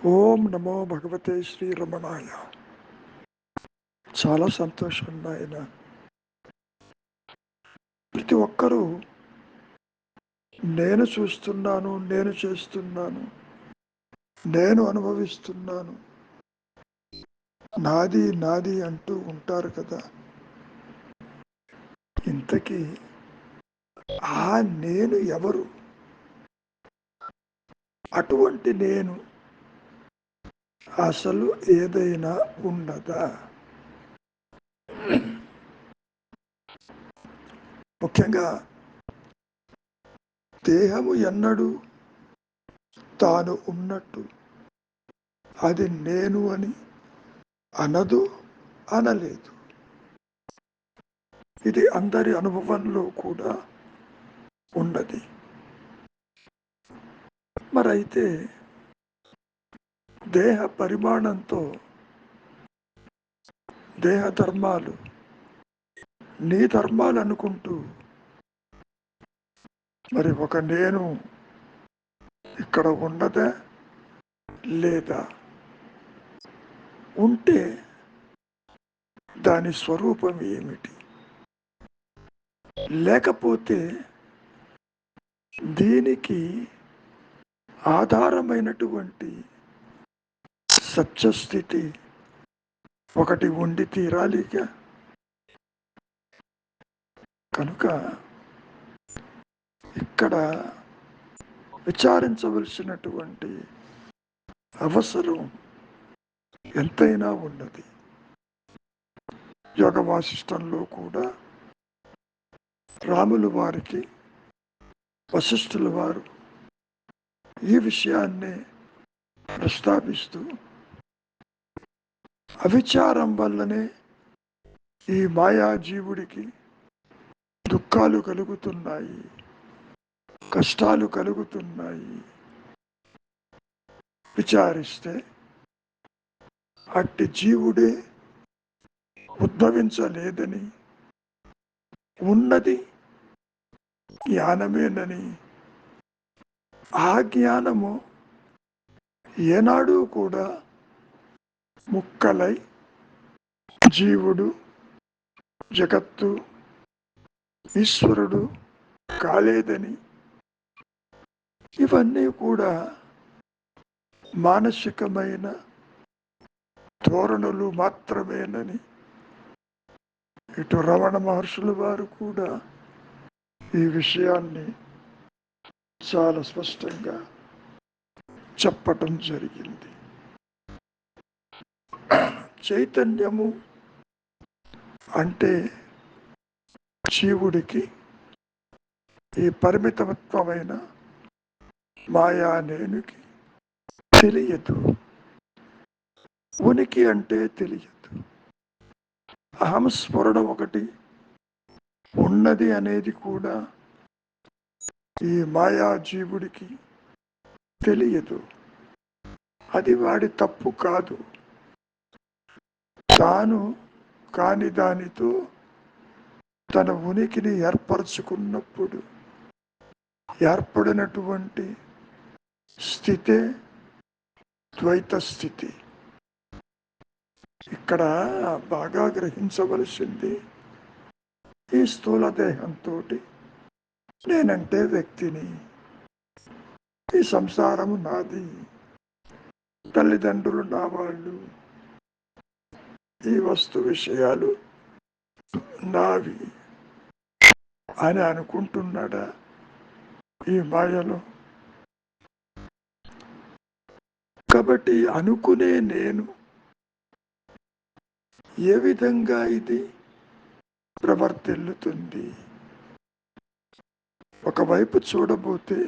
ఓం నమో భగవతే శ్రీరమణాయ. చాలా సంతోషం నాయన. ప్రతి ఒక్కరూ నేను చూస్తున్నాను, నేను చేస్తున్నాను, నేను అనుభవిస్తున్నాను, నాది నాది అంటూ ఉంటారు కదా. ఇంతకీ ఆ నేను ఎవరు? అటువంటి నేను అసలు ఏదైనా ఉన్నదా? ముఖ్యంగా దేహము ఎన్నడూ తాను ఉన్నట్టు అది నేను అని అనదు, అనలేదు. ఇది అందరి అనుభవంలో కూడా ఉన్నది. మరైతే దేహ పరిమాణంతో దేహ ధర్మాలు నీ ధర్మాలు అనుకుంటూ మరి ఒక నేను ఇక్కడ ఉన్నదా లేదా? ఉంటే దాని స్వరూపం ఏమిటి? లేకపోతే దీనికి ఆధారమైనటువంటి సత్యస్థితి ఒకటి ఉండి తీరాలిగా. కనుక ఇక్కడ విచారించవలసినటువంటి అవసరం ఎంతైనా ఉన్నది. యోగ వాసిష్టంలో కూడా రాములు వారికి వశిష్ఠుల వారు ఈ విషయాన్ని ప్రస్తావిస్తూ అవిచారం వల్లనే ఈ మాయాజీవుడికి దుఃఖాలు కలుగుతున్నాయి, కష్టాలు కలుగుతున్నాయి. విచారిస్తే అట్టి జీవుడే ఉద్భవించలేదని, ఉన్నది జ్ఞానమేనని, ఆ జ్ఞానము ఏనాడు కూడా ముక్కలై జీవుడు, జగత్తు, ఈశ్వరుడు కాలేదని, ఇవన్నీ కూడా మానసికమైన ధోరణులు మాత్రమేనని ఇటు రమణ మహర్షుల వారు కూడా ఈ విషయాన్ని చాలా స్పష్టంగా చెప్పటం జరిగింది. చైతన్యము అంటే జీవుడికి ఈ పరిమితత్వమైన మాయా నేనుకి తెలియదు. ఉనికి అంటే తెలియదు. అహం స్ఫురణ ఒకటి ఉన్నది అనేది కూడా ఈ మాయా జీవుడికి తెలియదు. అది వాడి తప్పు కాదు. తాను కాని దానితో తన ఉనికిని ఏర్పరచుకున్నప్పుడు ఏర్పడినటువంటి స్థితే ద్వైత స్థితి. ఇక్కడ బాగా గ్రహించవలసింది, ఈ స్థూల దేహంతో నేనంటే వ్యక్తిని, ఈ సంసారము నాది, తల్లిదండ్రులు నా వాళ్ళు, ఈ వస్తు విషయాలు నావి అని అనుకుంటున్నాడా ఈ మాయలో? కాబట్టి అనుకునే నేను ఏ విధంగా ఇది ప్రవర్తిల్లుతుంది? ఒకవైపు చూడబోతే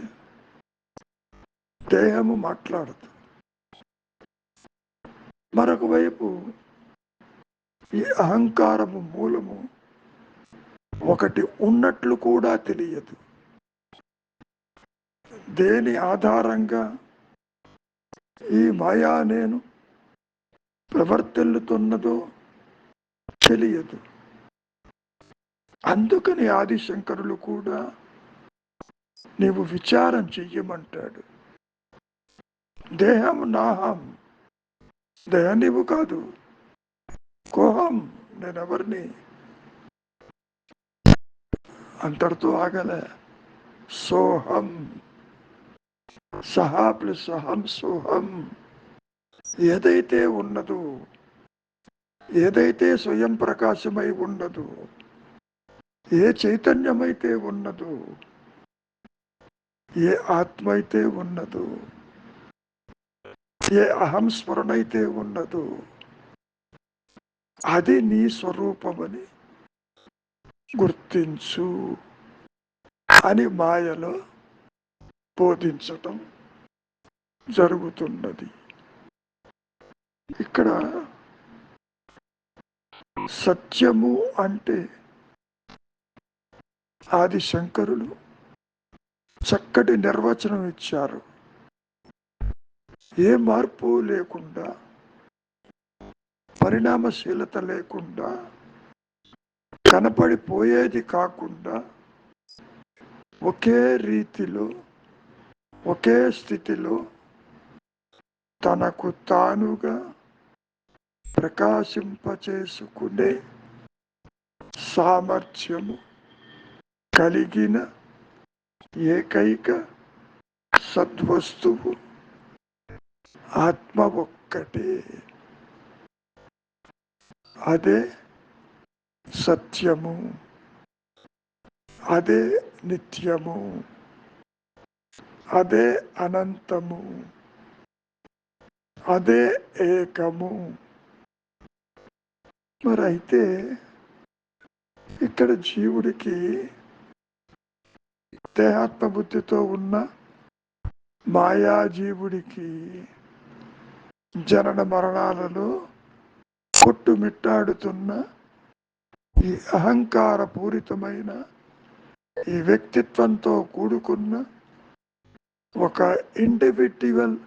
దేహము మాట్లాడదు, మరొక వైపు ఈ అహంకారము మూలము ఒకటి ఉన్నట్లు కూడా తెలియదు. దేని ఆధారంగా ఈ మాయా నేను ప్రవర్తిల్లుతున్నదో తెలియదు. అందుకని ఆదిశంకరులు కూడా నీవు విచారం చెయ్యమంటాడు. దేహం నాహం, దేహం నీవు కాదు. కోహం, నేనెవరిని. అంతటితో ఆగలే. సోహం, సహా ప్లస్ అహం సోహం. ఏదైతే ఉన్నదో, ఏదైతే స్వయం ప్రకాశమై ఉన్నదో, ఏ చైతన్యమైతే ఉన్నదో, ఏ ఆత్మ అయితే ఉన్నదో, ఏ అహం స్మరణ అయితే ఉన్నదో, అది నీ స్వరూపమని గుర్తించు అని మాయలో బోధించటం జరుగుతున్నది. ఇక్కడ సత్యము అంటే ఆది శంకరులు చక్కటి నిర్వచనం ఇచ్చారు. ఏ మార్పు లేకుండా, పరిణామశీలత లేకుండా, కనపడిపోయేది కాకుండా, ఒకే రీతిలో, ఒకే స్థితిలో తనకు తానుగా ప్రకాశింపచేసుకునే సామర్థ్యము కలిగిన ఏకైక సద్వస్తువు ఆత్మ ఒక్కటే. అదే సత్యము, అదే నిత్యము, అదే అనంతము, అదే ఏకము. మరైతే ఇక్కడ జీవుడికి దేహాత్మ బుద్ధితో ఉన్న మాయాజీవుడికి జనన మరణాలలో కొట్టుమిట్టాడుతున్న ఈ అహంకార పూరితమైన ఈ వ్యక్తిత్వంతో కూడుకున్న ఒక ఇండివిడ్యువల్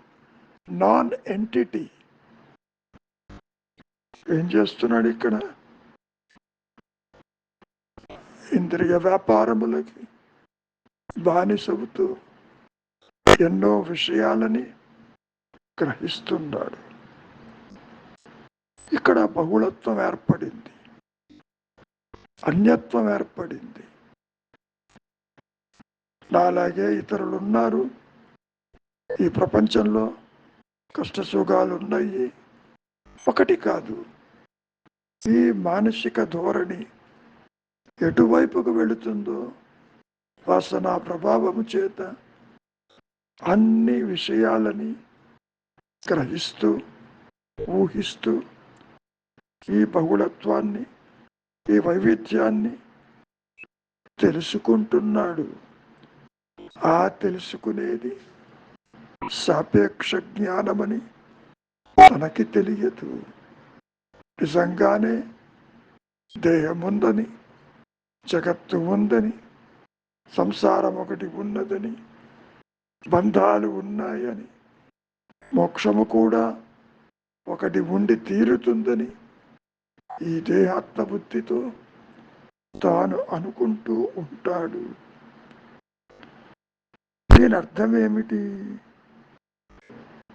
నాన్ ఎంటిటీ ఏం చేస్తున్నాడు ఇక్కడ? ఇంద్రియ వ్యాపారములకి బానిసవుతూ ఎన్నో విషయాలని గ్రహిస్తున్నాడు. ఇక్కడ బహుళత్వం ఏర్పడింది, అన్యత్వం ఏర్పడింది. నాలాగే ఇతరులు ఉన్నారు, ఈ ప్రపంచంలో కష్టసుఖాలు ఉన్నాయి. ఒకటి కాదు, ఈ మానసిక ధోరణి ఎటువైపుకు వెళుతుందో వాసన ప్రభావము చేత అన్ని విషయాలని గ్రహిస్తూ, ఊహిస్తూ ఈ బహుళత్వాన్ని, ఈ వైవిధ్యాన్ని తెలుసుకుంటున్నాడు. ఆ తెలుసుకునేది సాపేక్ష జ్ఞానమని తనకి తెలియదు. నిజంగానే దేహం ఉందని, జగత్తు ఉందని, సంసారం ఒకటి ఉన్నదని, బంధాలు ఉన్నాయని, మోక్షము కూడా ఒకటి ఉండి తీరుతుందని ఈ దేహాత్మ బుద్ధితో తాను అనుకుంటూ ఉంటాడు. దీని అర్థం ఏమిటి?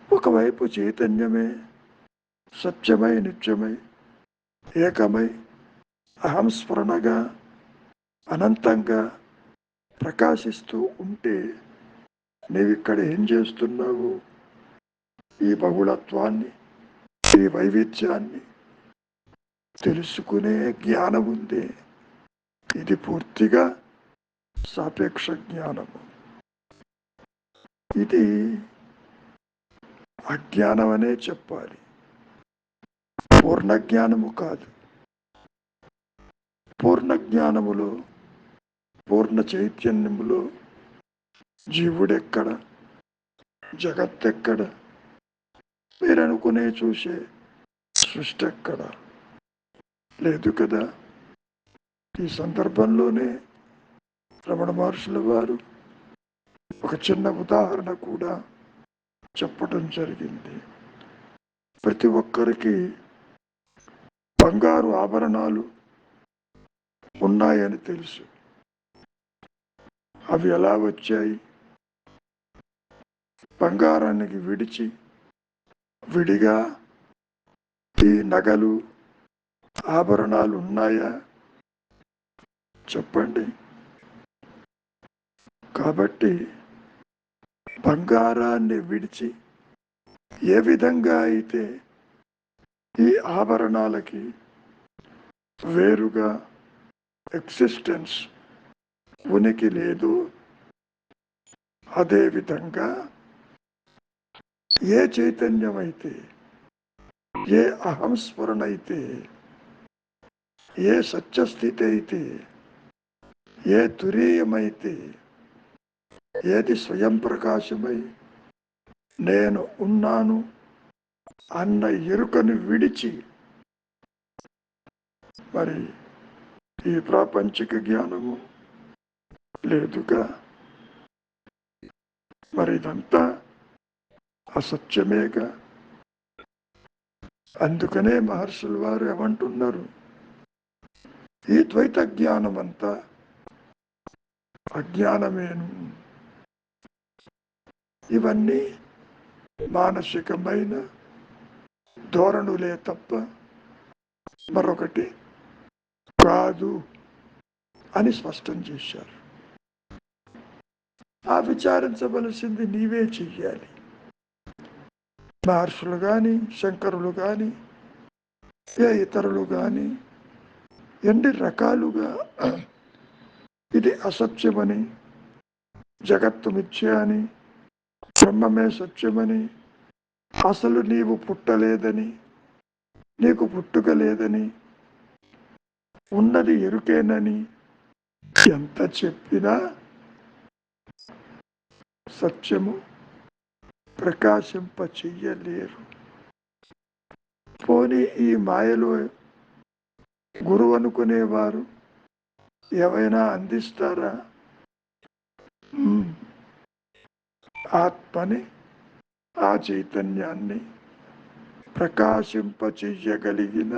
ఒకవైపు చైతన్యమే సత్యమై, నిత్యమై, ఏకమై, అహం స్ఫురణగా అనంతంగా ప్రకాశిస్తూ ఉంటే నీవిక్కడ ఏం చేస్తున్నావు? ఈ బహుళత్వాన్ని, ఈ వైవిధ్యాన్ని తెలుసుకునే జ్ఞానం ఉంది. ఇది పూర్తిగా సాపేక్ష జ్ఞానము. ఇది అజ్ఞానం అనే చెప్పాలి, పూర్ణ జ్ఞానము కాదు. పూర్ణ జ్ఞానములో, పూర్ణ చైతన్యములో జీవుడెక్కడ, జగత్తెక్కడ, మీరనుకునే చూసే సృష్టి ఎక్కడ? లేదు కదా. ఈ సందర్భంలోనే రమణ మహర్షుల వారు ఒక చిన్న ఉదాహరణ కూడా చెప్పడం జరిగింది. ప్రతి ఒక్కరికి బంగారు ఆభరణాలు ఉన్నాయని తెలుసు. అవి ఎలా వచ్చాయి? బంగారానికి విడిచి విడిగా ఈ నగలు ఆభరణాలు ఉన్నాయా? చెప్పండి. కాబట్టి బంగారాన్ని విడిచి ఏ విధంగా అయితే ఈ ఆభరణాలకి వేరుగా ఎగ్జిస్టెన్స్ ఉనికి లేదు, అదేవిధంగా ఏ చైతన్యం అయితే, ఏ అహంస్ఫురణ అయితే, ఏ సత్యస్థితి అయితే, ఏ తురీయమైతే, ఏది స్వయం ప్రకాశమై నేను ఉన్నాను అన్న ఎరుకను విడిచి మరి ఈ ప్రాపంచిక జ్ఞానము లేదుగా, మరి ఇదంతా అసత్యమేగా. అందుకనే మహర్షుల వారు ఏమంటున్నారు, ఈ ద్వైత జ్ఞానం అంతా అజ్ఞానమేను. ఇవన్నీ మానసికమైన ధోరణులే తప్ప మరొకటి కాదు అని స్పష్టం చేశారు. ఆ విచారించవలసింది నీవే చెయ్యాలి. మహర్షులు కానీ, శంకరులు కానీ, ఏ ఇతరులు కానీ ఎన్ని రకాలుగా ఇది అసత్యమని, జగత్తు మిథ్య అని, బ్రహ్మమే సత్యమని, అసలు నీవు పుట్టలేదని, నీకు పుట్టుక లేదని, ఉన్నది ఎరుకేనని ఎంత చెప్పినా సత్యము ప్రకాశింప చెయ్యలేరు. పోనీ ఈ మాయలో గురువు అనుకునేవారు ఏవైనా అందిస్తారా? ఆత్మని, ఆ చైతన్యాన్ని ప్రకాశింప చెయ్యగలిగిన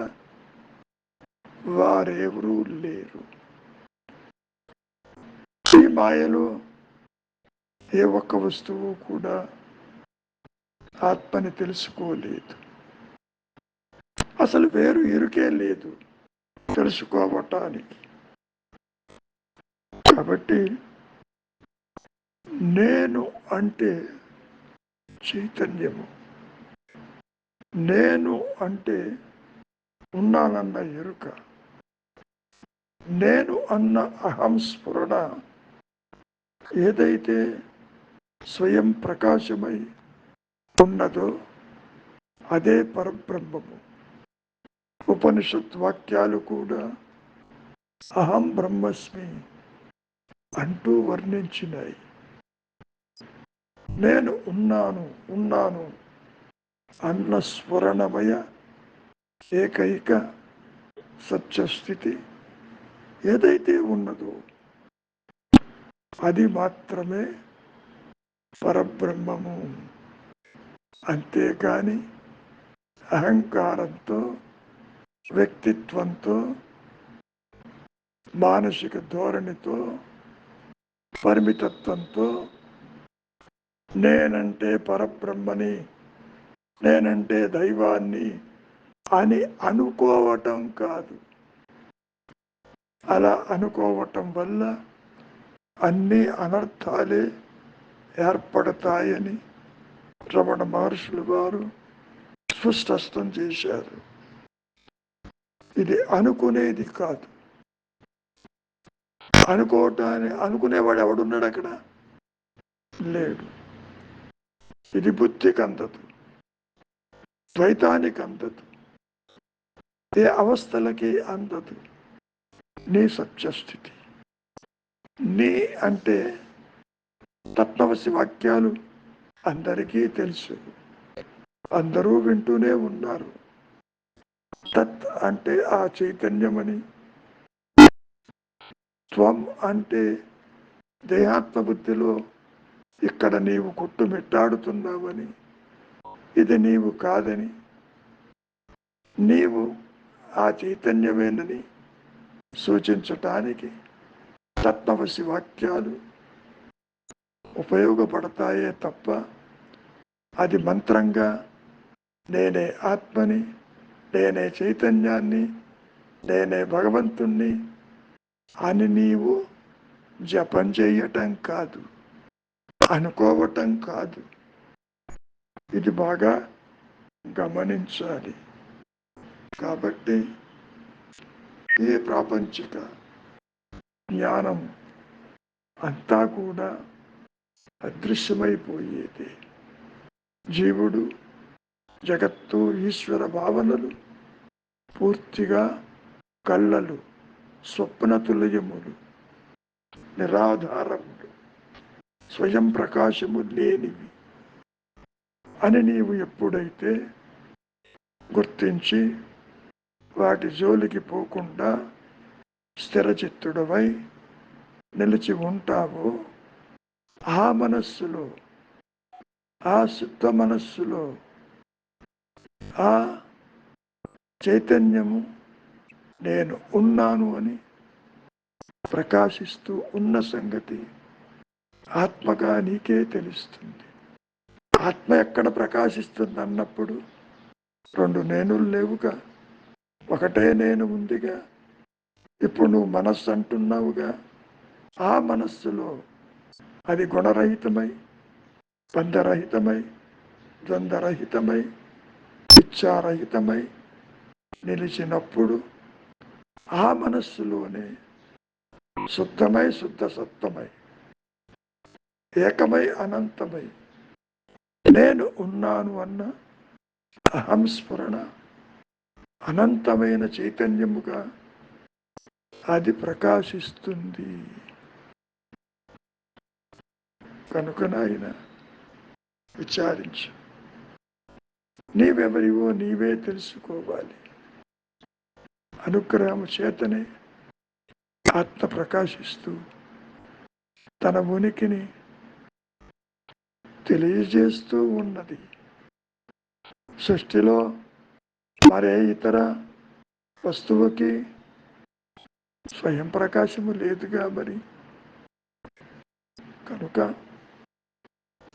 వారెవరూ లేరు. ఈ మాయలో ఏ ఒక్క వస్తువు కూడా ఆత్మని తెలుసుకోలేదు. అసలు వేరు ఎరుకే లేదు తెలుసుకోవటానికి. కాబట్టి నేను అంటే చైతన్యము, నేను అంటే ఉన్నానన్న ఎరుక, నేను అన్న అహంస్ఫురణ ఏదైతే స్వయం ప్రకాశమై ఉన్నదో అదే పరబ్రహ్మము. ఉపనిషత్ వాక్యాలు కూడా అహం బ్రహ్మస్మి అంటూ వర్ణించినాయి. నేను ఉన్నాను ఉన్నాను అన్న స్ఫురణమయ ఏకైక సత్యస్థితి ఏదైతే ఉన్నదో అది మాత్రమే పరబ్రహ్మము. అంతేకాని అహంకారంతో, వ్యక్తిత్వంతో, మానసిక ధోరణితో, పరిమితత్వంతో నేనంటే పరబ్రహ్మని, నేనంటే దైవాన్ని అని అనుకోవటం కాదు. అలా అనుకోవటం వల్ల అన్ని అనర్థాలే ఏర్పడతాయని రమణ మహర్షులు వారు స్పష్టం చేశారు. ఇది అనుకునేది కాదు. అనుకునేవాడు ఎవడున్నాడు అక్కడ? లేడు. ఇది బుద్ధికి అందదు, ద్వైతానికి అందదు, ఏ అవస్థలకి అందదు. నీ సత్యస్థితి. నీ అంటే తత్వసి వాక్యాలు అందరికీ తెలుసు, అందరూ వింటూనే ఉన్నారు. తత్ అంటే ఆ చైతన్యమని, త్వం అంటే దేహాత్మ బుద్ధిలో ఇక్కడ నీవు కొట్టుమిట్టాడుతున్నావని, ఇది నీవు కాదని, నీవు ఆ చైతన్యమేనని సూచించటానికి తత్వసి వాక్యాలు ఉపయోగపడతాయే తప్ప అది మంత్రంగా నేనే ఆత్మని, నేనే చైతన్యాన్ని, నేనే భగవంతుణ్ణి అని నీవు జపం చేయటం కాదు, అనుకోవటం కాదు. ఇది బాగా గమనించాలి. కాబట్టి ఈ ప్రాపంచిక జ్ఞానం అంతా కూడా అదృశ్యమైపోయేది. జీవుడు, జగత్తు, ఈశ్వర భావనలు పూర్తిగా కళ్ళలు, స్వప్న తులయములు, నిరాధారములు, స్వయం ప్రకాశము లేనివి అని నీవు ఎప్పుడైతే గుర్తించి వాటి జోలికి పోకుండా స్థిరచిత్తుడవై నిలిచి ఉంటావో, ఆ మనస్సులో, ఆ శుద్ధ మనస్సులో ఆ చైతన్యము నేను ఉన్నాను అని ప్రకాశిస్తూ ఉన్న సంగతి ఆత్మగా నీకే తెలుస్తుంది. ఆత్మ ఎక్కడ ప్రకాశిస్తుంది అన్నప్పుడు రెండు నేనులు లేవుగా, ఒకటే నేను ఉందిగా. ఇప్పుడు నువ్వు మనస్సు అంటున్నావుగా, ఆ మనస్సులో అది గుణరహితమై, బంధరహితమై, ద్వంద్వరహితమై, ఇచ్ఛారహితమై నిలిచినప్పుడు ఆ మనస్సులోనే శుద్ధమై, శుద్ధ సత్వమై, ఏకమై, అనంతమై నేను ఉన్నాను అన్న అహం స్ఫురణ అనంతమైన చైతన్యముగా అది ప్రకాశిస్తుంది. కనుకనైనా విచారించు, నీవెవరివో నీవే తెలుసుకోవాలి. అనుగ్రహము చేతనే ఆత్మ ప్రకాశిస్తూ తన ఉనికిని తెలియజేస్తూ ఉన్నది. సృష్టిలో మరే ఇతర వస్తువుకి స్వయం ప్రకాశము లేదుగా. మరి కనుక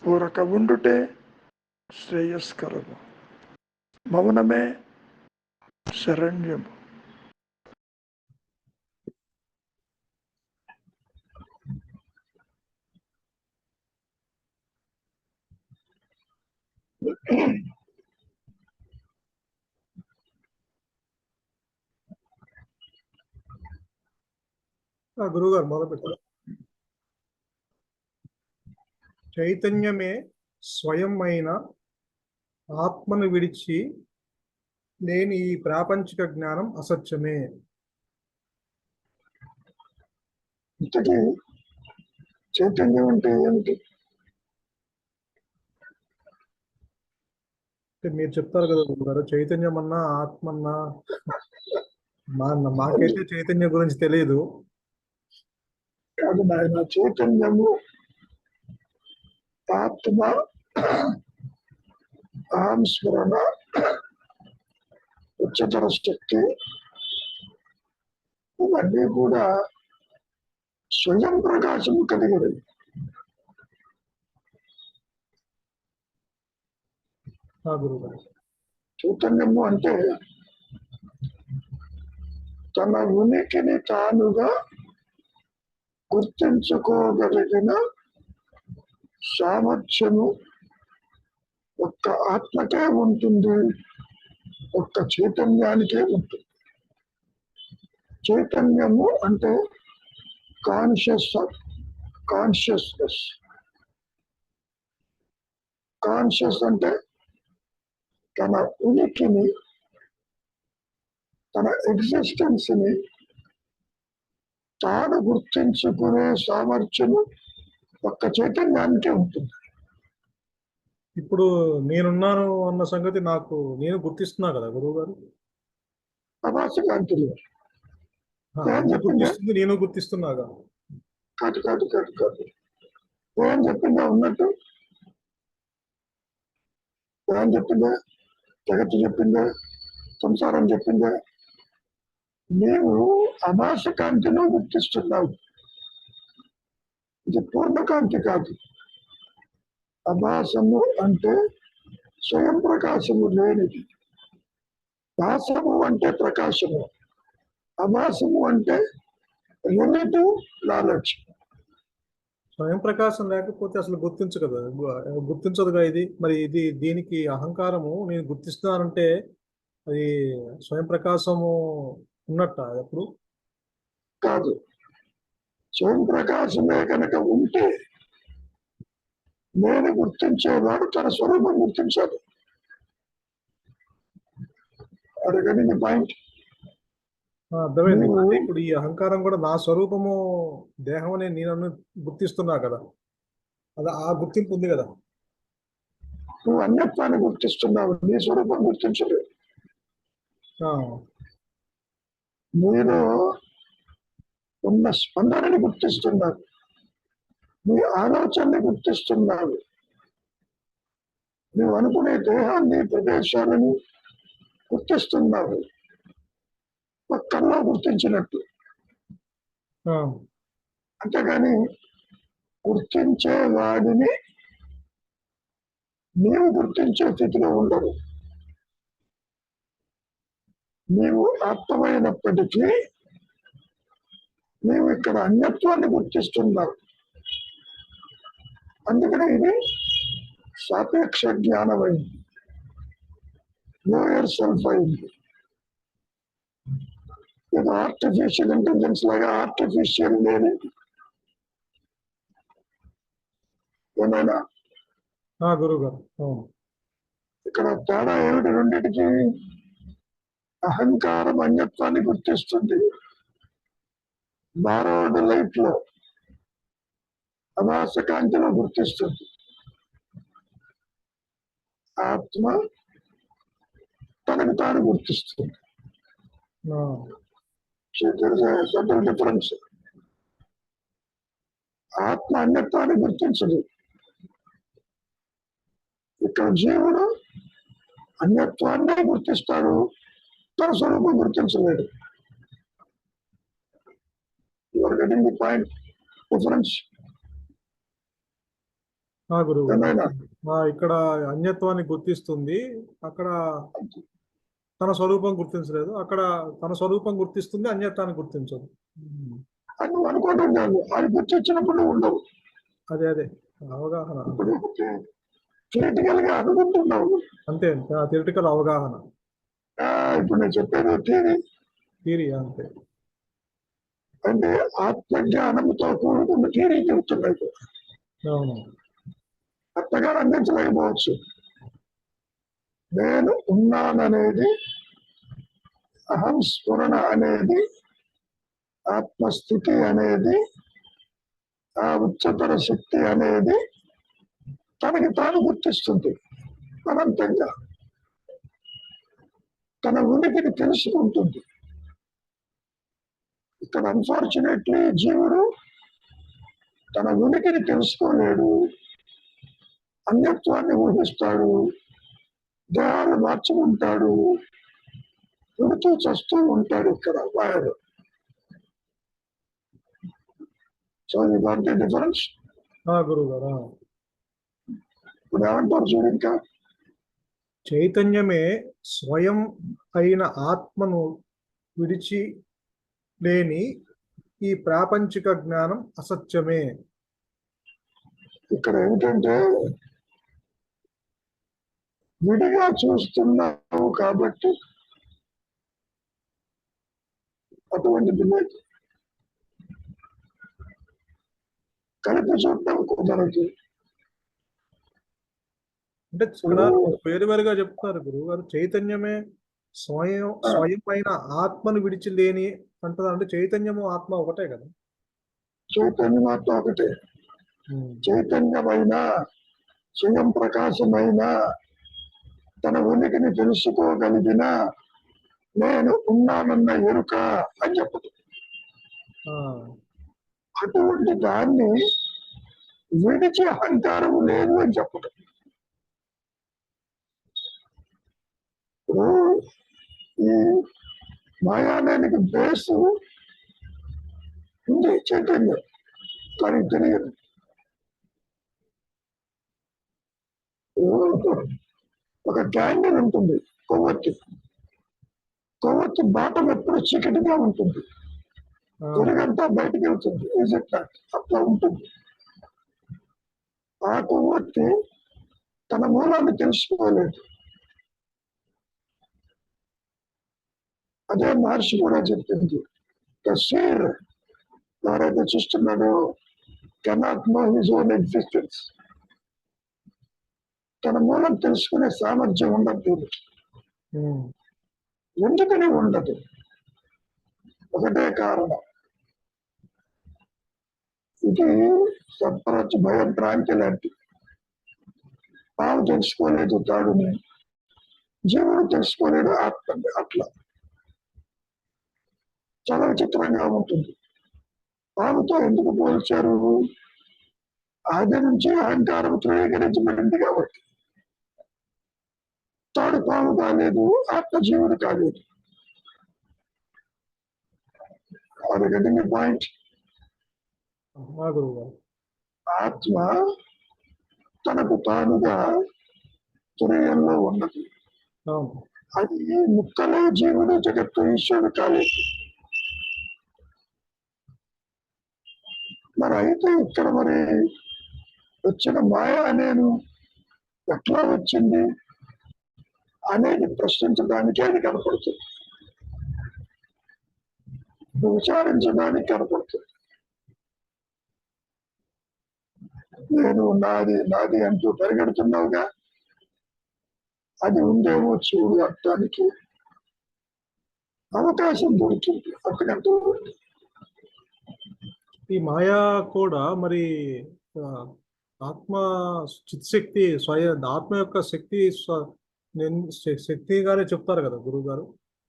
ఊరక ఉండుటే శ్రేయస్కరము, మౌనమే శరణ్యము. గురుగారు మొదలుపెట్టారు. చైతన్యమే స్వయం అయిన ఆత్మను విడిచి లేని ఈ ప్రాపంచిక జ్ఞానం అసత్యమే. ఇంతకీ చైతన్యం అంటే ఏమిటి? మీరు చెప్తారు కదా గురుగారు, చైతన్యం అన్నా ఆత్మన్నా. మాకైతే చైతన్యం గురించి తెలియదు. కాదు నాయన, చైతన్యము, ఆత్మ, అహం స్మరణ, ఉచ్చతర శక్తి, ఇవన్నీ కూడా స్వయం ప్రకాశము కలిగినవి. చైతన్యము అంటే తన ఉనికిని తానుగా గుర్తించుకోగలిగిన సామర్థ్యము ఒక్క ఆత్మకే ఉంటుంది, ఒక్క చైతన్యానికే ఉంటుంది. చైతన్యము అంటే కాన్షియస్నెస్. కాన్షియస్ అంటే తన ఉనికిని, తన ఎగ్జిస్టెన్స్ ని తాను గుర్తించుకునే సామర్థ్యము ఒక్క చైతన్యానికే ఉంటుంది. ఇప్పుడు నేనున్నాను అన్న సంగతి నేను గుర్తిస్తున్నా కదా గురువు గారు. అవాసకాంతులు గుర్తిస్తుంది, నేను గుర్తిస్తున్నాగా. కాదు కాదు కాదు కాదు ఏం చెప్పిందా ఉన్నట్టు? ఏం చెప్పిందా? జగత్తు చెప్పిందా? సంసారం చెప్పిందా? నీవు అభాసకాంతిలో గుర్తిస్తున్నావు. ఇది పూర్ణకాంతి కాదు. అభాసము అంటే స్వయం ప్రకాశము లేనిది. భాసము అంటే ప్రకాశము, అభాసము అంటే రిలేటివ్ నాలెడ్జ్. స్వయం ప్రకాశం లేకపోతే అసలు గుర్తించదుగా ఇది. మరి ఇది దీనికి అహంకారము నేను గుర్తిస్తున్నానంటే అది స్వయం ప్రకాశము ఉన్నట్ట ఎప్పుడు కాదు. స్వయం ప్రకాశమే కనుక ఉంటే నేను గుర్తించేవాడు తన స్వరూపం గుర్తించాలి. అడగని పాయింట్ అర్థమైంది. ఇప్పుడు ఈ అహంకారం కూడా నా స్వరూపము దేహం అనే నేను గుర్తిస్తున్నా కదా, అది ఆ గుర్తింపు ఉంది కదా. నువ్వు అన్యత్వాన్ని గుర్తిస్తున్నావు, నీ స్వరూపం గుర్తించలేదు. నేను ఉన్న స్పందనని గుర్తిస్తున్నావు, నీ ఆలోచనని గుర్తిస్తున్నావు, నువ్వు అనుకునే దేహాన్ని ప్రదేశాలని గుర్తిస్తున్నావు, పక్కల్లో గుర్తించినట్టు. అంతేగాని గుర్తించేవాడిని నీవు గుర్తించే స్థితిలో ఉండదు. నీవు ఆత్మమైనప్పటికీ నీవు ఇక్కడ అన్యత్వాన్ని గుర్తిస్తున్నావు. అందుకని ఇది సాపేక్ష జ్ఞానం అయింది, లోయర్ సెల్ఫ్ అయింది. ఇది ఆర్టిఫిషియల్ ఇంటెలిజెన్స్ లాగా ఆర్టిఫిషియల్ లేని ఏమైనా గురువు గారు. ఇక్కడ తేడా ఏమిటి రెండింటికి? అహంకారం అన్యత్వాన్ని గుర్తిస్తుంది, బారోడ్ లైట్ లో అభాస కాంతిలో గుర్తిస్తుంది. ఆత్మ తనకు తాను గుర్తిస్తుంది. డిఫరెన్స్. ఆత్మ అన్యత్వాన్ని గుర్తించదు. ఇక్కడ జీవుడు అన్యత్వాన్ని గుర్తిస్తాడు, తన స్వరూపం గుర్తించలేడు. Your getting the point, difference. గురువు ఇక్కడ అన్యత్వాన్ని గుర్తిస్తుంది, అక్కడ తన స్వరూపం గుర్తించలేదు. అక్కడ తన స్వరూపం గుర్తిస్తుంది, అన్యత్వాన్ని గుర్తించదు. అని నువ్వు అనుకోవడం కాదు, అది గుర్తించినప్పుడు ఉండవు. అదే అవగాహన, థియరిటికల్ గా అనుకుంటున్నావు అంతే. థియరిటికల్ అవగాహన. ఇప్పుడు నేను చెప్పేది థియరీ అంతే. అంటే ఆత్మజ్ఞానంతో కూడుకున్న థియరీ చెబుతున్నాయి. అవును, కొత్తగా అందించలేకపోవచ్చు. నేను ఉన్నాననేది, అహం స్ఫురణ అనేది, ఆత్మస్థితి అనేది, ఆ ఉच्चతర శక్తి అనేది తనకి తాను గుర్తిస్తుంది. అనంతంగా తన ఉనికిని తెలుసుకుంటుంది. ఇక్కడ అన్ఫార్చునేట్లీ జీవుడు తన ఉనికిని తెలుసుకోలేడు, అన్యత్వాన్ని ఊహిస్తాడు, దేహాలు మార్చుకుంటాడు, పుడుతూ చస్తూ ఉంటాడు ఇక్కడ వాయరు. So you got the difference. గురువు గారు, ఇప్పుడు ఏమంటారు చూడు, ఇంకా చైతన్యమే స్వయం అయిన ఆత్మను విడిచి లేని ఈ ప్రాపంచిక జ్ఞానం అసత్యమే. ఇక్కడ ఏమిటంటే విడిగా చూస్తున్నావు కాబట్టి అటువంటిది లేదు, కలిపి చూడటం కుదరదు. అంటే వేరువేరుగా చెప్తున్నారు గురువు గారు. చైతన్యమే స్వయం అయిన ఆత్మను విడిచి లేని అంటారు. అంటే చైతన్యము ఆత్మ ఒకటే కదా? చైతన్యం ఆత్మ ఒకటే. చైతన్యమైన స్వయం ప్రకాశమైన తన ఉనికిని తెలుసుకోగలిగిన నేను ఉన్నానన్న ఎరుక అని చెప్పదు. అటువంటి దాన్ని విడిచి అహంకారము లేదు అని చెప్పదు. ఇప్పుడు ఈ మాయానికి బేసు ఉంది చైతన్యం, కానీ తెలియదు. ఒక క్యాండిల్ ఉంటుంది, కొవ్వొత్తి. కొవ్వొత్తి బాటం ఎప్పుడు చీకటిగా ఉంటుంది, వెలుగంతా బయటికి వెళ్తుంది. అట్లా ఉంటుంది. ఆ కొవ్వొత్తి తన మూలాన్ని తెలుసుకోలేదు. అదే మహర్షి కూడా చెప్పింది, సీర్ ఎవరైతే చూస్తున్నాడో cannot know his own existence. తన మూలం తెలుసుకునే సామర్థ్యం ఉండదు. ఎందుకని ఉండదు? ఒకటే కారణం, ఇది సర్పరచు భయం భ్రాంతి లాంటి. పాము తెలుసుకోలేదు తాడుని, జీవుడు తెలుసుకోలేడు ఆత్మని. అట్లా చాలా విచిత్రంగా ఉంటుంది. పాముతో ఎందుకు పోల్చారు? ఆది నుంచి అహంకారం ధృవీకరించబడింది కాబట్టి. తాడు పాము కాలేదు, ఆత్మ జీవుడు కాలేదు. అదొకటి మీ పాయింట్. ఆత్మ తనకు తానుగా తురయంలో ఉన్నది. అది ముక్కలే జీవుడు, జగత్తు, ఈశ్వరుడు కాలేదు. మరి అయితే ఇక్కడ మరి వచ్చిన మాయ నేను ఎట్లా వచ్చింది అనేది ప్రశ్నించడానికే అది కనపడుతుంది, విచారించడానికి కనపడుతుంది. నేను నాది నాది అంటూ పరిగెడుతున్నావుగా, అది ఉందేమో చూడు అర్థానికి అవకాశం దొరికింది. అంతకంటే ఈ మాయా కూడా మరి ఆత్మ చిత్శక్తి ఆత్మ యొక్క శక్తి శక్తిగానే చెప్తారు కదా గురువు గారు,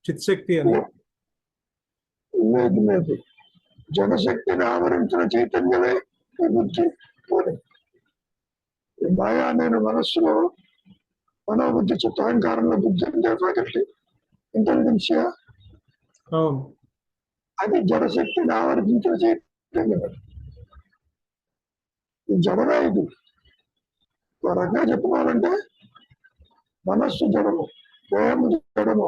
చిత్శక్తి అని. లేదు లేదు, జనశక్తిని ఆవరించిన చైతన్యమే బుద్ధి. ఈ మాయా నేను మనస్సులో మనోబుద్ధి చిత్తాహంకారంలో బుద్ధి అంటే ఫ్యాకల్టీ ఇంటెలిజెన్షియా, అది జడశక్తిని ఆవరించిన చైతన్యం. ఈ జడమే. ఇది ఒక రకంగా చెప్పుకోవాలంటే మనస్సు జడము, దేహము జడము,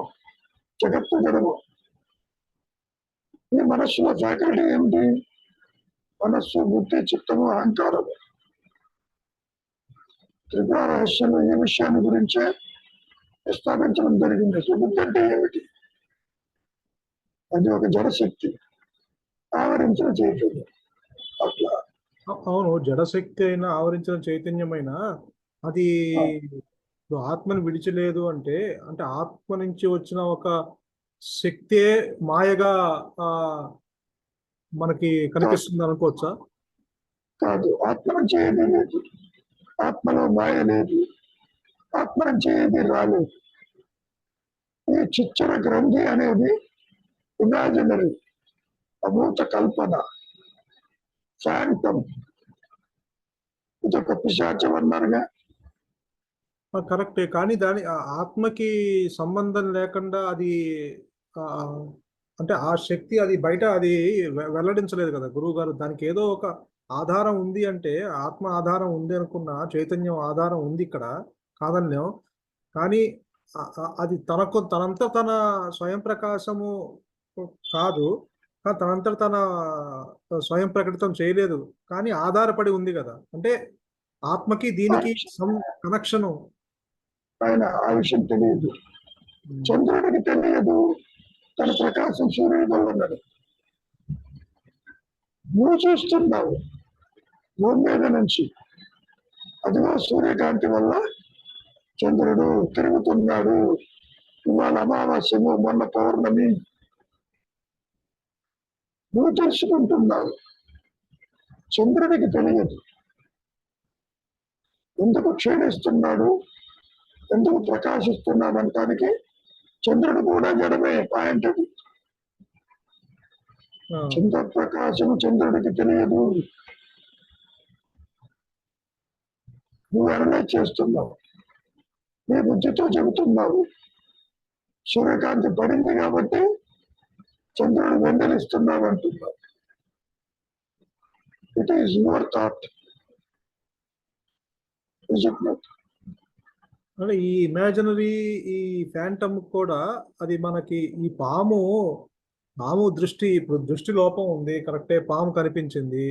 జగత్తు జడము. ఈ మనస్సులో ఫ్యాకల్టీ ఏమిటి? మనస్సు, బుద్ధి, చిత్తము, అహంకారము. త్రిపుర రహస్యంలో ఈ విషయాన్ని గురించే ప్రస్తావించడం జరిగింది. బుద్ధి అంటే ఏమిటి? అది ఒక జడశక్తి ఆవరించిన చైతన్యం. అట్లా అవును, జడశక్తి అయినా ఆవరించిన చైతన్యమైనా అది ఆత్మను విడిచలేదు అంటే, అంటే ఆత్మ నుంచి వచ్చిన ఒక శక్తే మాయగా మనకి కనిపిస్తుంది అనుకోవచ్చా? కాదు, ఆత్మ నుంచి ఏది లేదు, ఆత్మలో మాయ లేదు, ఆత్మ నుంచి ఏది రాలేదు. ఈ చిచ్చర గ్రంథి అనేది ఇమాజినరీ, అభూత కల్పన, శాంతం. ఇదొక పిశాచం అన్నారుగా. కరెక్టే, కానీ దాని ఆత్మకి సంబంధం లేకుండా అది అంటే ఆ శక్తి అది బయట అది వెల్లడించలేదు కదా గురువు గారు. దానికి ఏదో ఒక ఆధారం ఉంది అంటే, ఆత్మ ఆధారం ఉంది అనుకున్న, చైతన్యం ఆధారం ఉంది ఇక్కడ, కాదన్యం. కానీ అది తనంతా తన స్వయం ప్రకాశము కాదు, తనంతా తన స్వయం ప్రకటితం చేయలేదు, కానీ ఆధారపడి ఉంది కదా. అంటే ఆత్మకి దీనికి కనెక్షను. ఆయన ఆ విషయం తెలియదు, చంద్రుడికి తెలియదు తన ప్రకాశం సూర్యుడి వల్ల ఉన్నది. నువ్వు చూస్తున్నావు భూమి మీద నుంచి, అదిగో సూర్యకాంతి వల్ల చంద్రుడు తిరుగుతున్నాడు, ఇవాళ అమావాస్యము, మొన్న పౌర్ణమి. నువ్వు తెలుసుకుంటున్నావు, చంద్రుడికి తెలియదు. ఎందుకు క్షీణిస్తున్నాడు, ఎందుకు ప్రకాశిస్తున్నాడు అంటానికి చంద్రుడు కూడా జడమే. పాయింట్ అది. చంద్ర ప్రకాశము చంద్రుడికి తెలియదు. నువ్వు అనలైజ్ చేస్తున్నావు, నీ బుద్ధితో చెబుతున్నావు. సూర్యకాంతి పడింది కాబట్టి చంద్రుడు వెందలిస్తున్నావు అంటున్నావు. It is your thought, is it not? అంటే ఈ ఇమాజినరీ ఈ ఫ్యాంటమ్ కూడా అది మనకి ఈ పాము పాము దృష్టి ఇప్పుడు దృష్టి లోపం ఉంది కరెక్టే పాము కనిపించింది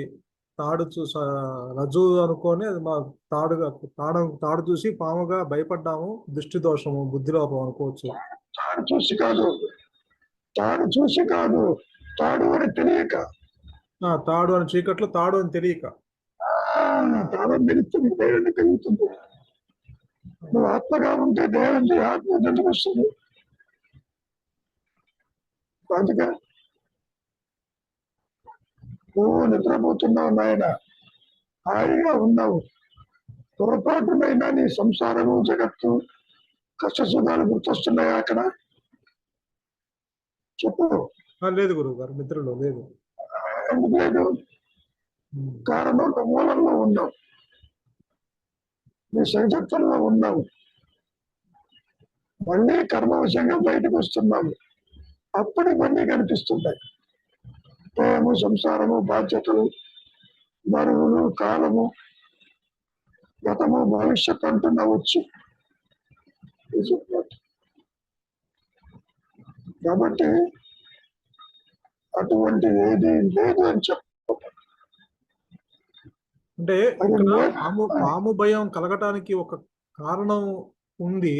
తాడు చూసా రజ్జు అనుకొని అది మా తాడుగా తాడు చూసి పాముగా భయపడ్డాము దృష్టి దోషము బుద్ధి లోపం అనుకోవచ్చు. తాడు చూసి కాదు, తాడు చూసి కాదు, తాడు అని తెలియక. తాడు అని చీకట్లో తాడు అని తెలియక. తాడు తెలుస్తుంది, దేవుని కలుగుతుంది. నువ్వు ఆత్మగా ఉంటే దేవుని ఆత్మ ఎందుకు వస్తుంది? అందుకే నువ్వు నిద్రపోతున్నావు నాయన, హాయిగా ఉన్నావు. పొరపాటునైనా నీ సంసారము జగత్తు కష్టసుఖాలు గుర్తొస్తున్నాయా అక్కడ? చెప్పు. లేదు గురువు గారు, నిద్రలో లేదు. ఎందుకు లేదు? కారణం నువ్వు మూలంలో ఉన్నావు, నీ శరీరత్వంలో ఉన్నావు, మళ్ళీ కర్మవశంగా బయటకు వస్తున్నావు. అప్పుడు ఇవన్నీ కనిపిస్తుంటాయి. ప్రేమ, సంసారము, బాధ్యతలు, బరువులు, కాలము, గతము, భవిష్యత్ అంటున్నా వచ్చి. కాబట్టి అటువంటి ఏది లేదు అని చెప్ప. అంటే పాము భయం కలగటానికి ఒక కారణం ఉంది.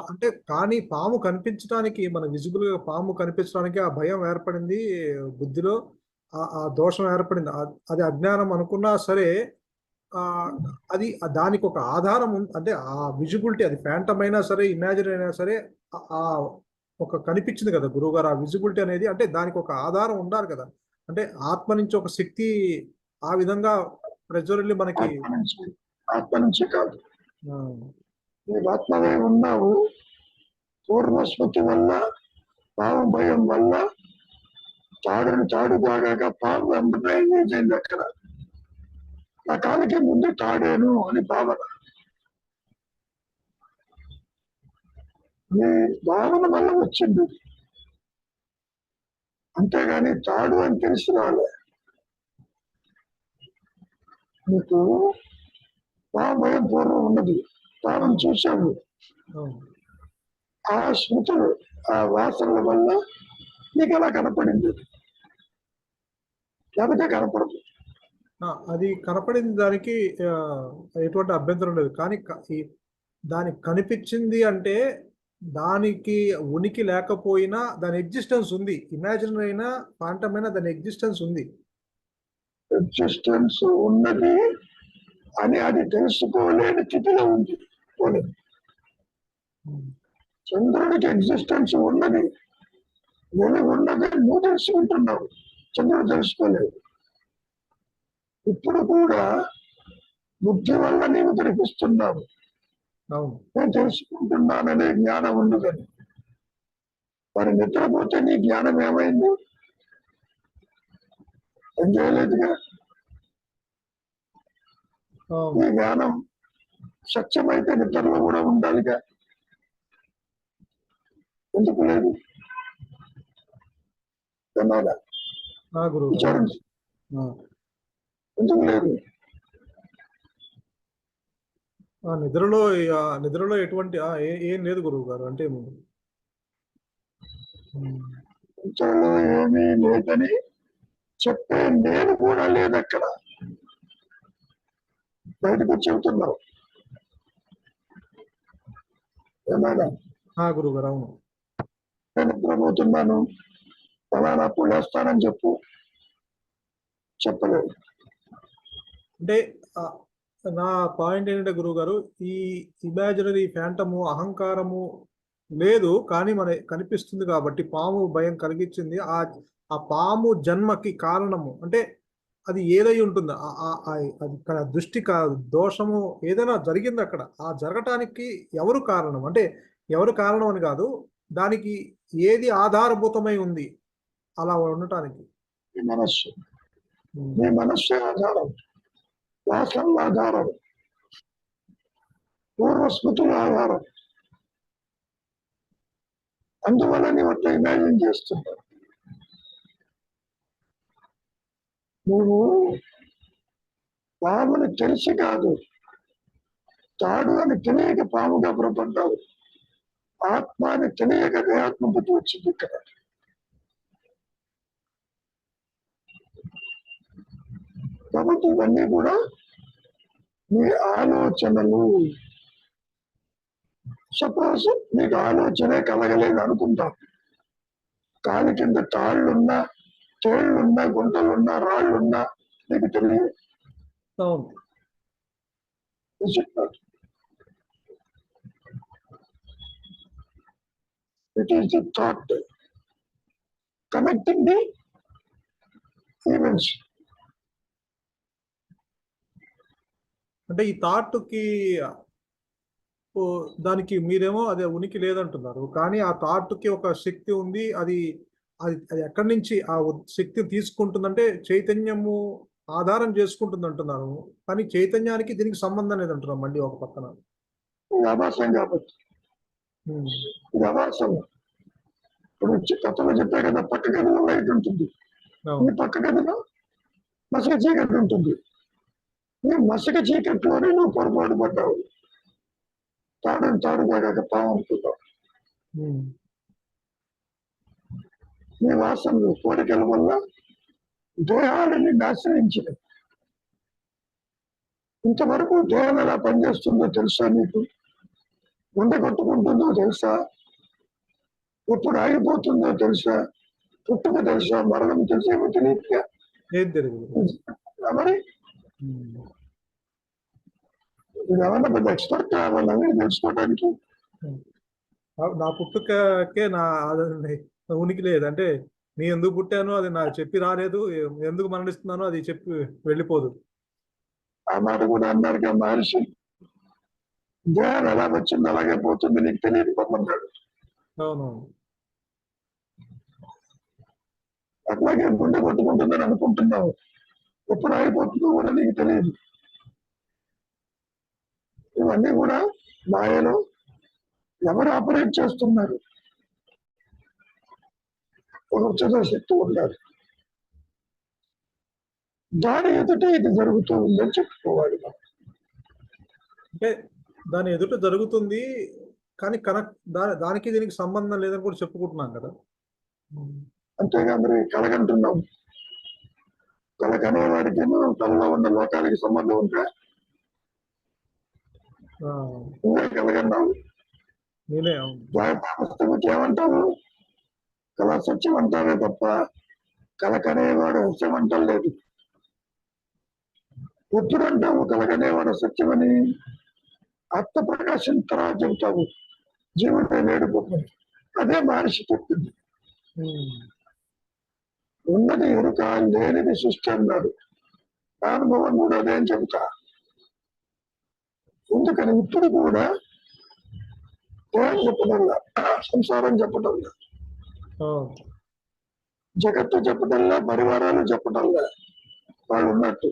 అంటే కానీ పాము కనిపించడానికి మన విజిబుల్ గా పాము కనిపించడానికి ఆ భయం ఏర్పడింది బుద్ధిలో, ఆ దోషం ఏర్పడింది. అది అజ్ఞానం అనుకున్నా సరే అది దానికి ఒక ఆధారం ఉంది. అంటే ఆ విజిబిలిటీ అది ఫ్యాంటమ్ అయినా సరే ఇమాజిన్ అయినా సరే ఆ ఒక కనిపించింది కదా గురువు గారు, ఆ విజిబిలిటీ అనేది అంటే దానికి ఒక ఆధారం ఉండాలి కదా. అంటే ఆత్మ నుంచి ఒక శక్తి ఆ విధంగా ప్రెజర్లీ మనకి ఆత్మ నుంచి కాదు, నీ ఆత్మవే ఉన్నావు. పూర్వస్మృతి వల్ల, పాము భయం వల్ల తాడుని తాడు బాగా పాము అయింది అక్కడ. నా కాలకి ముందు తాడేను అని భావన, నీ భావన వల్ల వచ్చింది. అంతేగాని తాడు అని తెలిసి రాలే. నీకు భయం పూర్వం ఉన్నది, తాను చూశావు. ఆ స్మృతులు, ఆ వాసనల వల్ల నీకు అలా కనపడింది, లేకపోతే కనపడదు. అది కనపడింది, దానికి ఎటువంటి అభ్యంతరం లేదు. కానీ దానికి కనిపించింది అంటే దానికి ఉనికి లేకపోయినా దాని ఎగ్జిస్టెన్స్ ఉంది. ఇమాజినరీ అయినా ఫాంటమ్ అయినా దాని ఎగ్జిస్టెన్స్ ఉంది. ఎగ్జిస్టెన్స్ ఉన్నది అని అది తెలుసుకోలేని స్థితిలో ఉంది. చంద్రుడికి ఎగ్జిస్టెన్స్ ఉన్నది, వెలుగు ఉన్నది నువ్వు తెలుసుకుంటున్నావు, చంద్రుడు తెలుసుకోలేదు. ఇప్పుడు కూడా బుద్ధి వల్ల నీవు గ్రహిస్తున్నావు, నేను తెలుసుకుంటున్నాననే జ్ఞానం ఉండదని. మరి నిద్రపోతే నీ జ్ఞానం ఏమైంది? ఏం చేయలేదుగా. ఈ జ్ఞానం సత్యమైతే నిద్రలో కూడా ఉండాలిగా, ఎందుకు లేదు? విచారించి ఎందుకు లేదు? నిద్రలో ఎటువంటి ఏం లేదు గురువు గారు. అంటే నిద్రలో ఏమీ లేదని చెప్పే నేను కూడా లేదు అక్కడ, బయటకు చెబుతున్నావు. ఏమైనా గురువు గారు అవును, నేను నిద్రపోతున్నాను ఫలానా పులేస్తానని చెప్పు, చెప్పలేదు. అంటే నా పాయింట్ ఏంటంటే గురువు గారు, ఈ ఇమాజినరీ ఫ్యాంటము అహంకారము లేదు కానీ మన కనిపిస్తుంది కాబట్టి పాము భయం కలిగించింది. ఆ పాము జన్మకి కారణము అంటే అది ఏదై ఉంటుంది, అది దృష్టి దోషము ఏదైనా జరిగింది అక్కడ. ఆ జరగటానికి ఎవరు కారణం అంటే ఎవరు కారణం అని కాదు, దానికి ఏది ఆధారభూతమై ఉంది అలా ఉండటానికి? మనస్సు, నీ మనస్సు ఆధారం, వాసనల ఆధారం, పూర్వస్మృతుల ఆధారం. అందువల్ల నీవు అట్లా ఇమాజిన్ చేస్తున్నావు. నువ్వు పాముని తెలిసి కాదు, తాడు అని తెలియక పాముగా పురపడ్డావు. ఆత్మ అని తెలియక దేహాత్మ బుద్ధి వచ్చింది ఇక్కడ. కాబట్టి ఇవన్నీ కూడా మీ ఆలోచనలు. సపోజ్ మీకు ఆలోచనే కలగలేదు అనుకుంటాం. కాలి కింద తాళ్ళున్నా, తేళ్లున్నా, గుంటలున్నా, రాళ్ళున్నా మీకు తెలియదు. It is the thought connecting the events. అంటే ఈ థాట్ కి దానికి మీరేమో అదే ఉనికి లేదంటున్నారు, కానీ ఆ థాట్ కి ఒక శక్తి ఉంది. అది అది అది ఎక్కడి నుంచి ఆ శక్తిని తీసుకుంటుందంటే చైతన్యము ఆధారం చేసుకుంటుంది అంటున్నారు, కానీ చైతన్యానికి దీనికి సంబంధం లేదంటున్నాం మళ్ళీ ఒక పక్కన. ఆభాసం కాబట్టి ఇది ఆభాసం. ఇప్పుడు కథలో చెప్పే కదా, పక్క గదిలో లైట్ ఉంటుంది, ఈ పక్క గదిలో మసక చీకటి ఉంటుంది. నీ మసక చీకట్లోనే నువ్వు పొరపాటు పడ్డావు. తాడుగా పాము అనుకుంటావు. నీ వాసనలు కోరికల వల్ల దేహాలని నాశనించినవి. ఇంతవరకు దేహం ఎలా పనిచేస్తుందో తెలుసా నీకు? గుండె కొట్టుకుంటుందో తెలుసా? ఎప్పుడు ఆగిపోతుందో తెలుసా? పుట్టుక తెలుసా? మరణం తెలుసా? ఏమో తెలియదుగా. మరి ఇది ఏమన్నా పెద్ద ఎక్స్పర్ట్ కావాలని తెలుసుకోవడానికి? నా పుట్టుకకే నా ఉనికి లేదు అంటే, నీ ఎందుకు పుట్టాను అది నాకు చెప్పి రాలేదు, ఎందుకు మరణిస్తున్నానో అది చెప్పి వెళ్ళిపోదు. ఆ మాట కూడా అన్నారుగా మహర్షి. దేహం ఎలా వచ్చింది అలాగే పోతుంది, నీకు తెలియదు పొమ్మన్నాడు. అవునవును. అట్లాగే గుండె కొట్టుకుంటుందని అనుకుంటున్నావు, ఎప్పుడు అయిపోతుందో కూడా నీకు తెలియదు. ఇవన్నీ కూడా మాయలో ఎవరు ఆపరేట్ చేస్తున్నారు? ఒక ఉచిత శక్తి ఉండాలి. దాని ఎదుట ఇది జరుగుతూ ఉందని చెప్పుకోవాలి. అంటే దాని ఎదుట జరుగుతుంది కానీ దానికి దీనికి సంబంధం లేదని కూడా చెప్పుకుంటున్నాం కదా. అంతేగా మరి కలగంటున్నాం. కలగనేవాడికి తనలో ఉన్న లోకానికి సంబంధం ఉంటే నువ్వే కలగన్నావు. పుస్తకం ఏమంటావు? కళ సత్యం అంటారే తప్ప కలకనేవాడు సత్యం అంటలేదు. ఎప్పుడంటావు కలగనేవాడు సత్యమని? ఆత్మ ప్రకాశం తర్వాత చెబుతావు, జీవుడే వేడుకోమని. అదే మహర్షి చెప్తుంది. ఉన్నది ఎరుక, లేనిది సృష్టి అన్నాడు. అనుభవం కూడా అదే అని చెబుతా. ఎందుకని ఇప్పుడు కూడా చెప్పడంలా, సంసారం చెప్పడంలా, జగత్తు చెప్పడంలా, పరివారాలు చెప్పడంలా, వాళ్ళు ఉన్నట్టు.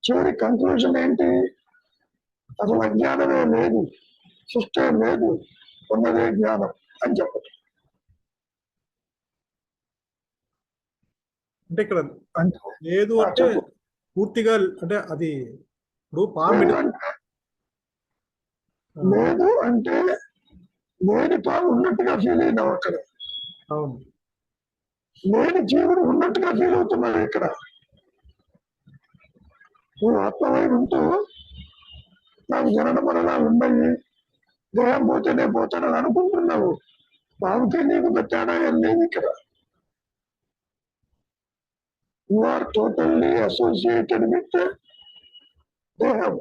చివరి కంక్లూజన్ ఏంటి? అసలు అజ్ఞానమే లేదు, సృష్టి లేదు, ఉన్నదే జ్ఞానం అని చెప్పటం. అంటే ఇక్కడ లేదు అంటే పూర్తిగా, అంటే అది లేదు అంటే లేని పాము ఉన్నట్టుగా ఫీల్ అయినావు అక్కడ. అవును, లేని జీవుడు ఉన్నట్టుగా ఫీల్ అవుతున్నాడు ఇక్కడ. నువ్వు ఆత్మవై ఉంటూ నాకు జనన మరణాలు ఉన్నాయి, దేహం పోతేనే పోతానని అనుకుంటున్నావు. పాముకే నీకు పెట్టాడా ఏం లేదు ఇక్కడ. You are totally associated with దేహం.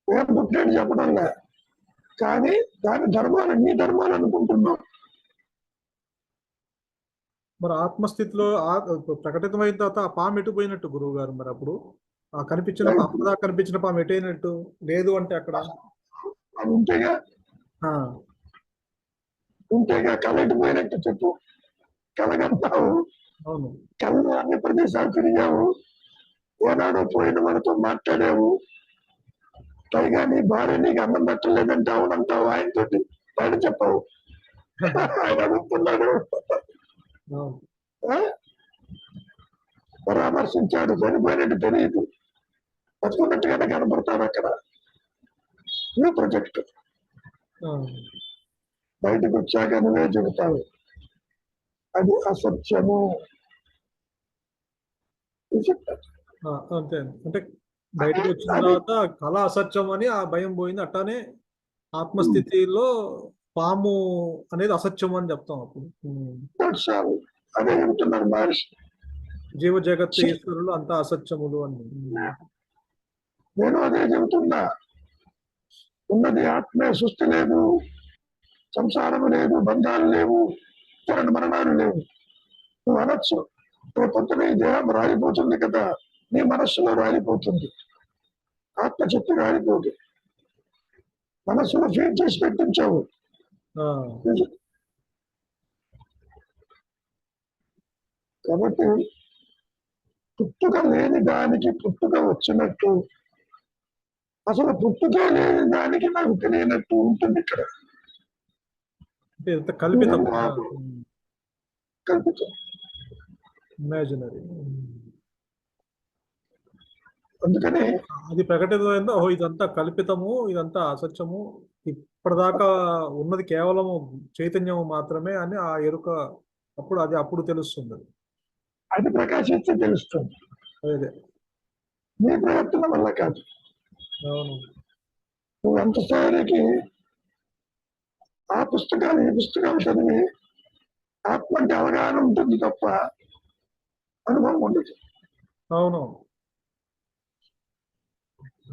దేహం పుట్టినట్టు చెప్పడంలే, కానీ దాని ధర్మాలు నీ ధర్మాలు అనుకుంటున్నావు. మరి ఆత్మస్థితిలో ప్రకటితమైన తర్వాత ఆ పాము ఎటుపోయినట్టు గురువు గారు? మరి అప్పుడు ఆ కనిపించిన పాము ఎటైనట్టు? లేదు అంటే అక్కడ ఉంటేగా ఉంటేగా కలెట్టుపోయినట్టు చెప్పు. కలగంటావు, కళ్ళు అన్ని ప్రదేశాలు తిరిగావు, ఏనాడో పోయిన మనతో మాట్లాడావు. పైగా నీ భార్య నీకు అన్నం పెట్టలేదంటే అవునంటావు, ఆయనతో బయట చెప్పావు. ఆయన అడుగుతున్నాడు, పరామర్శించాడు, చనిపోయినట్టు తెలియదు. బతుకున్నట్టుగానే కనబడతాడు అక్కడ. నువ్వు ప్రొజెక్ట్ బయటకు వచ్చాక నువ్వే చెబుతావు అది అసత్యము. అంతే. అంటే బయటకు వచ్చిన తర్వాత కళ అసత్యం అని ఆ భయం పోయింది. అట్లానే ఆత్మస్థితిలో పాము అనేది అసత్యం అని చెప్తాం అప్పుడు. అదే చెబుతున్నారు మహర్షి. జీవ జగత్తు ఈశ్వరులు అంతా అసత్యములు అని. నేను అదే చెబుతున్నా. ఉన్నది ఆత్మే, సృష్టి లేదు, సంసారము లేదు, బంధాలు లేవు, చరణ మరణాలు లేవు. నువ్వు అనొచ్చు పొద్దున ఈ దేహం రాలిపోతుంది కదా, నీ మనస్సులో రాలిపోతుంది, ఆత్మ చెప్పి రాలిపోదు. మనస్సులో ఫీడ్ చేసి పెట్టించావు. కాబట్టి పుట్టుక లేని దానికి పుట్టుక వచ్చినట్టు, అసలు పుట్టుకే లేని దానికి నాకు తెలియనట్టు ఉంటుంది ఇక్కడ. కల్పితం. కల్పితం, ఇమాజినరీ. అందుకని అది ప్రకటితమైందో ఇదంతా కల్పితము, ఇదంతా అసత్యము, ఇప్పటిదాకా ఉన్నది కేవలము చైతన్యము మాత్రమే అని ఆ ఎరుక అప్పుడు తెలుస్తుంది. అది ప్రకాశిస్తే తెలుస్తుంది. అదే నీ ప్రయత్నం వల్ల కాదు. అవును. నువ్వు ఎంత స్థాయికి ఆ పుస్తకాలు ఈ పుస్తకాలు చదివి ఆత్మ అంటే అవగాహన ఉంటుంది తప్ప అనుభవం ఉండదు. అవును.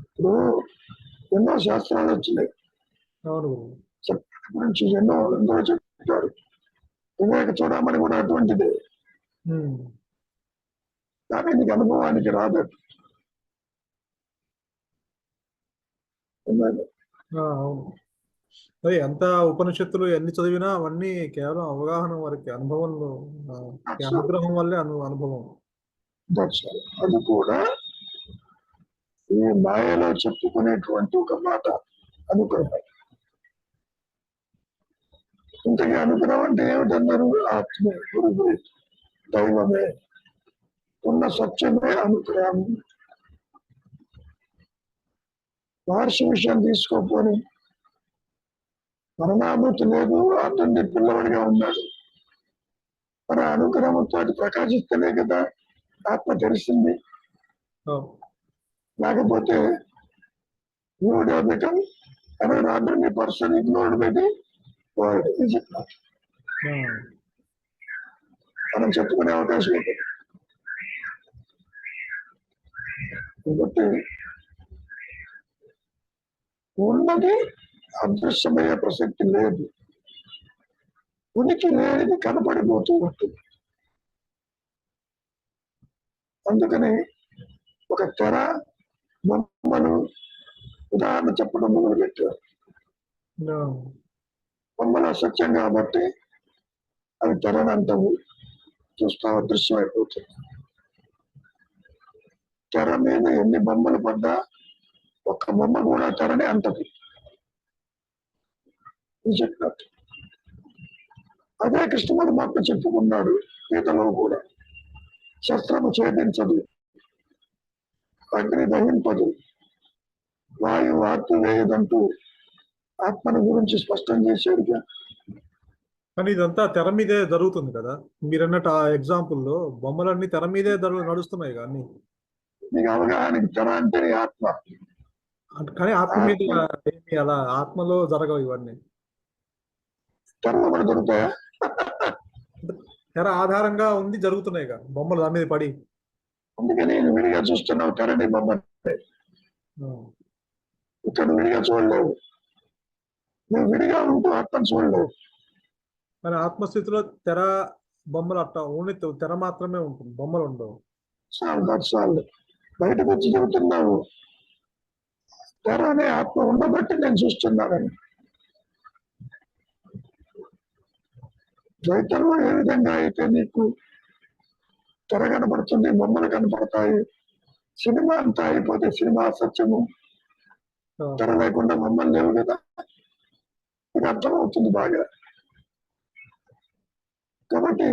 ఇప్పుడు ఎన్నో శాస్త్రాలు వచ్చినాయి. అవును. గురించి ఎన్నో చెప్పారు. వివేక చూడమని కూడా అటువంటిది. కానీ నీకు అనుభవానికి రాదు. అవును. ఎంత ఉపనిషత్తులు ఎన్ని చదివినా అవన్నీ కేవలం అవగాహన వరకే, అనుభవంలో అనుగ్రహం వల్లే అనుభవం. అది కూడా ఈ మాయలో చెప్పుకునేటువంటి ఒక మాట అనుగ్రహం. ఇంతకీ అనుగ్రహం అంటే ఏమిటన్నారు? ఆత్మే, గురువే, దైవమే, ఉన్న సత్యమే అనుగ్రహం. మహర్షి విషయం తీసుకోపోని మరణాభూతి లేదు, అతన్ని పిల్లవాడిగా ఉన్నాడు. మరి అనుగ్రహంతో ప్రకాశిస్తేనే కదా ఆత్మ తెలిసింది. లేకపోతే you would have become an ordinary person ignored by the world. Is it not? మనం చెప్పుకునే అవకాశం ఉంటుంది. కాబట్టి ఉన్నది అదృశ్యమయ్యే ప్రసక్తి లేదు, ఉనికి లేనిది కనపడిపోతూ ఉంటుంది. అందుకని ఒక తెర, బొమ్మలు ఉదాహరణ చెప్పడం మొదలుపెట్టారు. బొమ్మలు అసత్యం కాబట్టి అవి తెరనంతవు, చూస్తా అదృశ్యం అయిపోతుంది. తెర మీద ఎన్ని బొమ్మలు పడ్డా ఒక్క బొమ్మ కూడా తెరని అంటది. చెప్పినట్టు అదే కృష్ణ పరమాత్మ చెప్పుకున్నాడు గీతలో కూడా. శస్త్రము ఛేదించదు, అగ్ని దహింపదు, వాయువు ఆత్మవేయదంటూ ఆత్మను గురించి స్పష్టం చేశాడు. కానీ ఇదంతా తెర మీదే జరుగుతుంది కదా, మీరన్నట్టు ఆ ఎగ్జాంపుల్లో బొమ్మలన్నీ తెర మీదే నడుస్తున్నాయి కానీ మీకు అవగాహనకి తెర అంటే ఆత్మ. కానీ ఆత్మ మీద అలా ఆత్మలో జరగవు ఇవన్నీ. తెరలో కూడా దొరుకుతాయా? తెర ఆధారంగా ఉంది జరుగుతున్నాయి కదా బొమ్మలు దాని మీద పడి. అందుకని నేను విడిగా చూస్తున్నావు తెరని బొమ్మ, ఇక్కడ విడిగా చూడలేవు. నువ్వు విడిగా ఉంటూ ఆత్మను చూడలేవు. కానీ ఆత్మస్థితిలో తెర బొమ్మలు అట్లా ఓన్లీ తెర మాత్రమే ఉంటుంది, బొమ్మలు ఉండవు. చాలు బయటకు వచ్చి చెబుతున్నావు తెర అనే ఆత్మ ఉండబట్టి నేను చూస్తున్నానని. ద్వైతంలో ఏ విధంగా అయితే నీకు తెర కనపడుతుంది, బొమ్మలు కనపడతాయి, సినిమా అంతా అయిపోతే సినిమా సత్యము, తెర లేకుండా బొమ్మలు లేవు కదా, ఇది అర్థమవుతుంది బాగా. కాబట్టి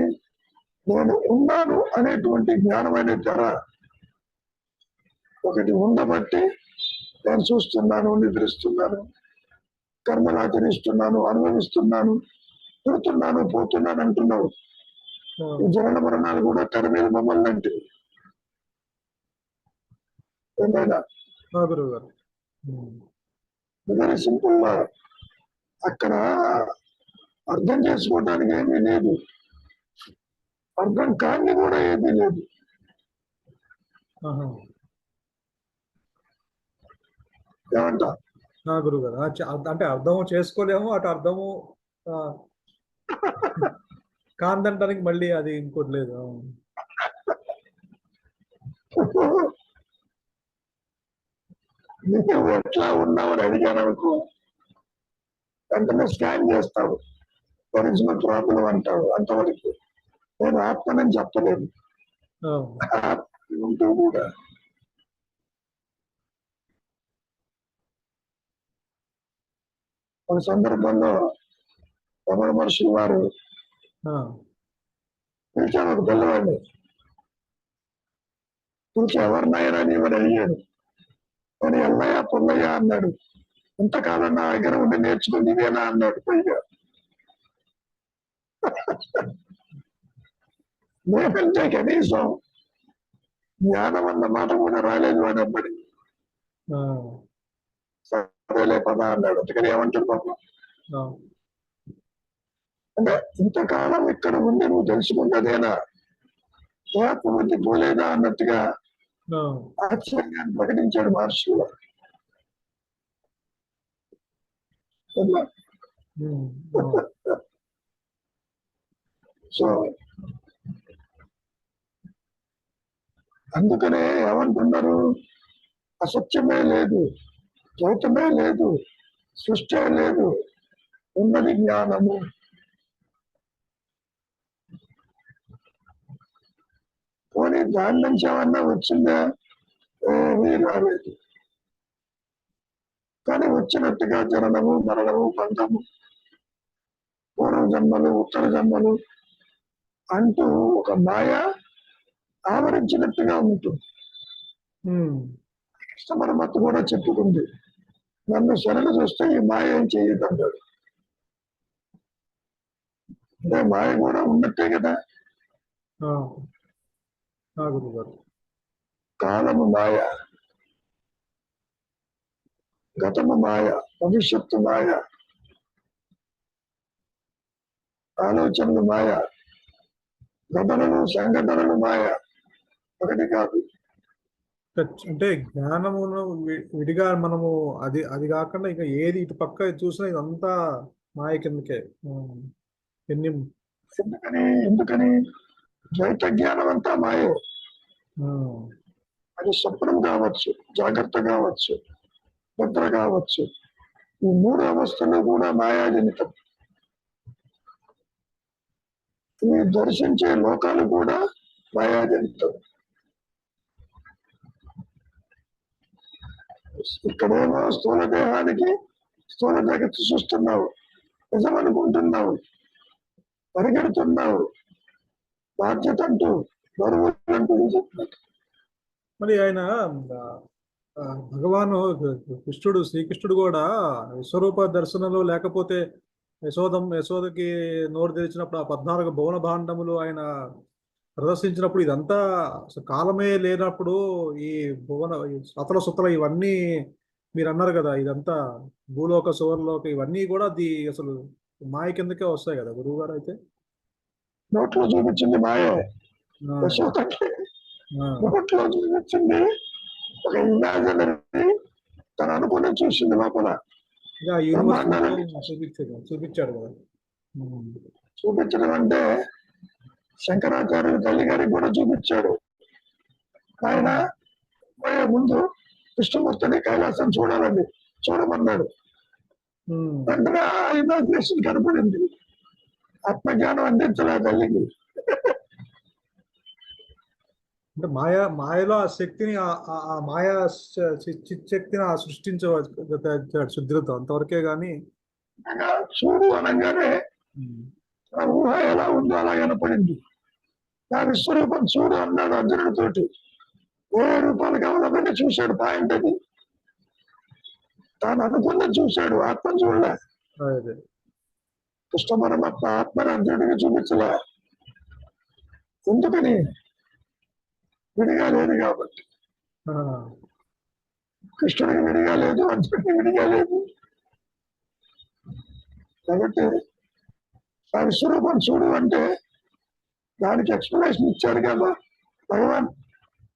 నేను ఉన్నాను అనేటువంటి జ్ఞానమైన తెర ఒకటి ఉండబట్టి నేను చూస్తున్నాను, నిద్రిస్తున్నాను, కర్మలు ఆచరిస్తున్నాను, అనుభవిస్తున్నాను, పుడుతున్నాను, పోతున్నాను అంటున్నావు. ఈ జనన మరణాలు కూడా తెర మీద మమ్మల్ని అంటే ఏమైనా గురువు గారు వెరీ సింపుల్ గా అక్కడ అర్థం చేసుకోవడానికి ఏమీ లేదు, అర్థం కాని కూడా ఏమీ లేదు. ఏమంట గురువు గారు అంటే అర్థము చేసుకోలేము, అటు అర్థము కాందంటానికి మళ్ళీ అది ఇంకోటి లేదు. నువ్వు ఎట్లా ఉన్నావని అడిగాను అనుకో, వెంటనే స్కాన్ చేస్తావు, ఒరిజినల్ ప్రాబ్లం అంటావు. అంతవరకు నేను ఆత్మనని చెప్పలేదు. ఉంటూ కూడా ఒక సందర్భంలో రమణ మహర్షి వారు పిలిచాను ఒక పిల్లవాడిని. పిలిచి ఎవరినైనా నీవని అడిగాడు. నేను ఎల్లయ్య పుల్లయ్య అన్నాడు. ఇంతకాలం నా దగ్గర ఉండి నేర్చుకుని ఇదేనా అన్నాడు. పైగా నేనంటే కనీసం జ్ఞానం అన్న మాట కూడా రాలేదు వాడు అప్పటి. సరేలే పదా అన్నాడు. అందుకని ఏమంటాడు పాప అంటే ఇంతకాలం ఇక్కడ ఉండి నువ్వు తెలుసుకున్నదేనా, ఆత్మబుద్ధి పోలేదా అన్నట్టుగా ఆశ్చర్యాన్ని ప్రకటించాడు మహర్షి. సో అందుకనే ఏమంటున్నారు, అసత్యమే లేదు, ద్వైతమే లేదు, సృష్టి లేదు, ఉన్నది జ్ఞానము. పోనీ దాని నుంచి ఏమన్నా వచ్చిందా, ఏమీ రాలేదు. కానీ వచ్చినట్టుగా జననము, మరణము, బంధము, పూర్వ జన్మలు, ఉత్తర జన్మలు అంటూ ఒక మాయ ఆవరించినట్టుగా ఉంటుంది. కృష్ణ పరమాత్మ కూడా చెప్పుకుంది, నన్ను శరణు చూస్తే ఈ మాయ ఏం చేయదంటాడు. అంటే మాయ కూడా ఉన్నట్టే కదా. కాలము మాయ, గతము మాయ, భవిష్యత్తు మాయ, ఆలోచనలు మాయ, ఘటనలు సంఘటనలు మాయ, ఒకటి కాదు. అంటే జ్ఞానమును విడిగా మనము అది అది కాకుండా ఇంకా ఏది ఇటు పక్క చూసినా ఇదంతా మాయ కిందకే. ఎందుకని ద్వైత జ్ఞానం అంతా మాయే. అది స్వప్నం కావచ్చు, జాగ్రత్త కావచ్చు, నిద్ర కావచ్చు, ఈ మూడు అవస్థలు కూడా మాయాజనితం. ఈ దర్శించే లోకాలు కూడా మాయాజనితం. ఇక్కడేమో స్థూల దేహానికి స్థూల జగత్తు చూస్తున్నావు, నిజమనుకుంటున్నావు, పరిగెడుతున్నావు, బాధ్యత అంటూ బరువు అంటూ చెప్తున్నారు. మరి ఆయన భగవాను కృష్ణుడు, శ్రీకృష్ణుడు కూడా విశ్వరూప దర్శనంలో లేకపోతే యశోదకి నోరు తెరిచినప్పుడు ఆ 14 భువన భాండములు ఆయన ప్రదర్శించినప్పుడు ఇదంతా కాలమే లేనప్పుడు ఈ భువన అతల సుతల ఇవన్నీ మీరు అన్నారు కదా, ఇదంతా భూలోక సువర్లోక ఇవన్నీ కూడా అది అసలు మాయ కిందకే వస్తాయి కదా గురువు గారు. అయితే నోట్లో చూపించింది మాయ, నోట్లో చూపించింది ఒక ఇమాజినరీ, తను అనుకుని చూసింది లోపల. చూపించాడు కదా. చూపించడం అంటే శంకరాచార్యులు తల్లి గారికి కూడా చూపించాడు. ఆయన పోయే ముందు కృష్ణమూర్తిని కైలాసం చూడాలండి, చూడమన్నాడు. వెంటనే ఆ ఇమాజినేషన్ కనపడింది. ఆత్మజ్ఞానం అందించలే తల్లికి. అంటే మాయలో ఆ శక్తిని, ఆ మాయా శక్తిని సృష్టించవచ్చు శుద్ధితో, అంతవరకే గాని చూడు అనగానే ఊహ ఎలా ఉందో అలా కనపడింది. నా విశ్వరూపం చూడు అన్నాడు అర్జునుడితోటి. ఏ రూపాలు కావాలని చూశాడు. పాయింట్ అది తాను అనుకున్నది చూశాడు, ఆత్మ చూడలే. అదే. కృష్ణ పరమాత్మ ఆత్మని అర్జునుడికి చూపించలే. ఎందుకని? విడిగా లేదు కాబట్టి. ఆ, కృష్ణుడికి విడిగా లేదు, అర్జునుడికి విడిగా లేదు. కాబట్టి ఆ విశ్వరూపం చూడు అంటే దానికి ఎక్స్ప్లెనేషన్ ఇచ్చాడు కదా భగవాన్.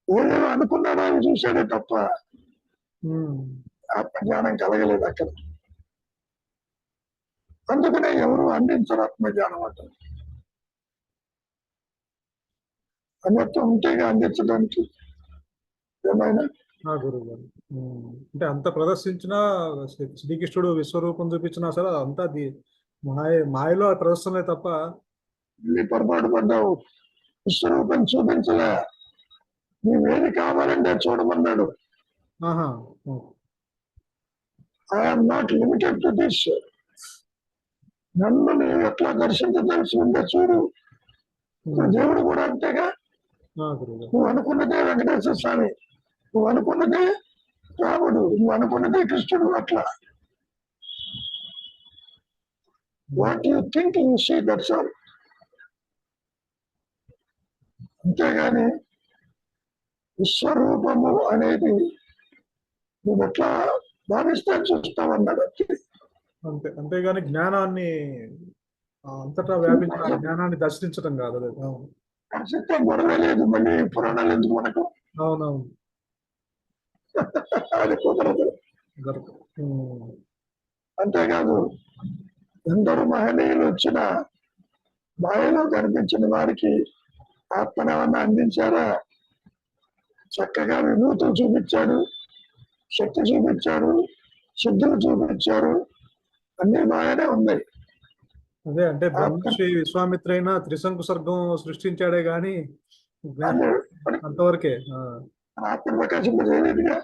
ఏదేదో అనుకున్నాడో అని చూశాడే తప్ప ఉమ్, ఆత్మజ్ఞానం కలగలేదు అక్కడ. అందుకనే ఎవరు అందించరు ఆత్మజ్ఞానం అంటే. అన్యత్వం ఉంటేగా అందించడానికి ఏమైనా. ఆ గురువు గారు. అంటే అంత ప్రదర్శించినా శ్రీకృష్ణుడు విశ్వరూపం చూపించినా సరే అంతా మాయలో ఆ ప్రదర్శనే తప్ప. నీ పొరపాటు పడ్డావు. విశ్వరూపం చూపించలే. నీవేది కావాలంటే చూడమన్నాడు. ఆహా. I'm not limited to this. నన్ను నేను ఎట్లా దర్శించదలిసి ఉంటే చూడు. దేవుడు కూడా అంతేగా. నువ్వు అనుకున్నదే వెంకటేశ్వర స్వామి, నువ్వు అనుకున్నదే రాముడు, నువ్వు అనుకున్నదే కృష్ణుడు. అట్లా what you think you see, that's all. అంతేగాని విశ్వరూపము అనేది నువ్వు ఎట్లా భావిస్తే చూస్తావన్నాడు. అంతే. అంతేగాని జ్ఞానాన్ని అంతటా వ్యాపించిన జ్ఞానాన్ని దర్శించడం కాదు అది. దర్శిస్తే గొడవ లేదు. మళ్ళీ పురాణాలు ఎందుకు మనకు? అవునవును. అది కుదరదు. అంతేకాదు ఎందరు మహనీయులు వచ్చిన మాయలో కనిపించిన వారికి ఆత్మను ఏమన్నా అందించారా? చక్కగా విభూతులు చూపించాడు, శక్తి చూపించాడు, సిద్ధులు చూపించారు. అన్ని మాయనే ఉన్నాయి. అదే అంటే బ్రహ్మశ్రీ విశ్వామిత్రైన త్రిశంకు సర్గం సృష్టించాడే గాని అంతవరకే. ఆత్మ ప్రకాశింపజేయలేదుగా.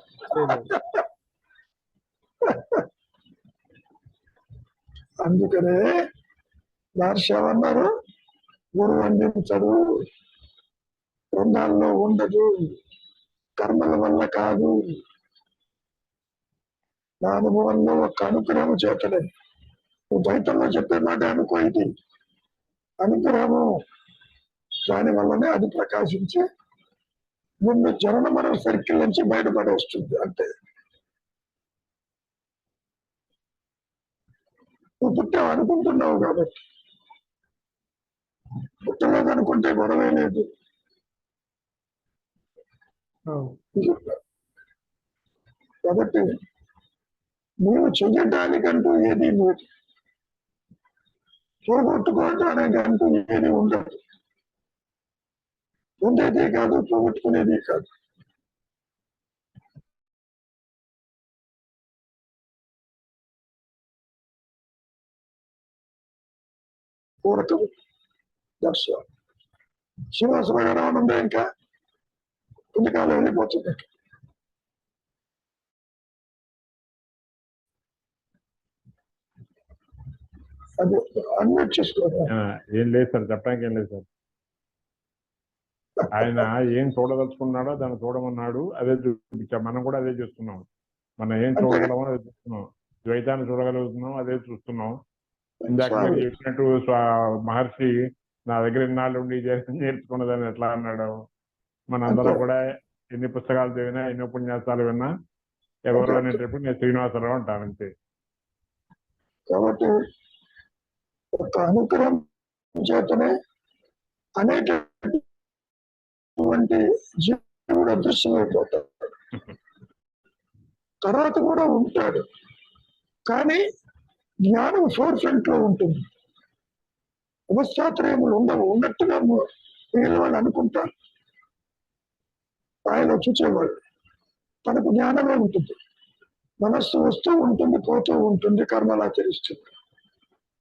అందుకనే దార్శమన్నారు, గురువు అందించడు, బృందాల్లో ఉండదు, కర్మల వల్ల కాదు, నా అనుభవంలో ఒక అనుగ్రహం చేతనే. నువ్వు ద్వైతంలో చెప్పే మాట అనుకో, ఇది అనుగ్రహము. దాని వల్లనే అది ప్రకాశించి ముందు జనన మన సర్కిల్ నుంచి బయటపడేస్తుంది. అంతే. నువ్వు పుట్టావు అనుకుంటున్నావు కాబట్టి. పుట్టలేదు అనుకుంటే గొడవే లేదు. కాబట్టి నువ్వు చెయ్యడానికంటూ ఏది లేదు, పోగొట్టుకోవటానికి అంటూ ఏది ఉండదు. ఉండేది కాదు, పోగొట్టుకునేది కాదు. పూరకం దర్శనం శ్రీనివాసరావు ఉందా? ఇంకా పుణ్యకాలం వెళ్ళిపోతుంది. అది అన్మ్యూట్ చేసుకోవాలి. ఏం లేదు సార్, చెప్పడానికి ఏం లేదు సార్. ఆయన ఏం చూడదలుచుకున్నాడో దాన్ని చూడమన్నాడు, అదే చూపించాం. మనం కూడా అదే చూస్తున్నాం. మనం ఏం చూడగలమో అదే చూస్తున్నాం. ద్వైతాన్ని చూడగలుగుతున్నాం, అదే చూస్తున్నాం. ఇందాక మీరు చెప్పినట్టు మహర్షి నా దగ్గర ఇన్నాళ్ళు ఉండి నేర్చుకున్నదని ఎట్లా అన్నాడు. మనందరం కూడా ఎన్ని పుస్తకాలు చదివినా, ఎన్ని ఉపన్యాసాలు విన్నా ఎవరు అనేటప్పుడు నేను శ్రీనివాసరావు అంటాను అంతే. కాబట్టి ఒక అనుగ్రహం చేతనే అనేటువంటి జీవుడు అదృశ్యమైపోతాడు. తర్వాత కూడా ఉంటాడు, కానీ జ్ఞానం ఫోర్ ఫ్రంట్ లో ఉంటుంది. ఉపస్థాత్రయములు ఉండవు. ఉన్నట్టుగా మిగిలిన వాళ్ళు అనుకుంటారు. ఆయన చూసేవాళ్ళు తనకు జ్ఞానమే ఉంటుంది. మనస్సు వస్తూ ఉంటుంది, పోతూ ఉంటుంది, కర్మలు ఆచరిస్తుంది.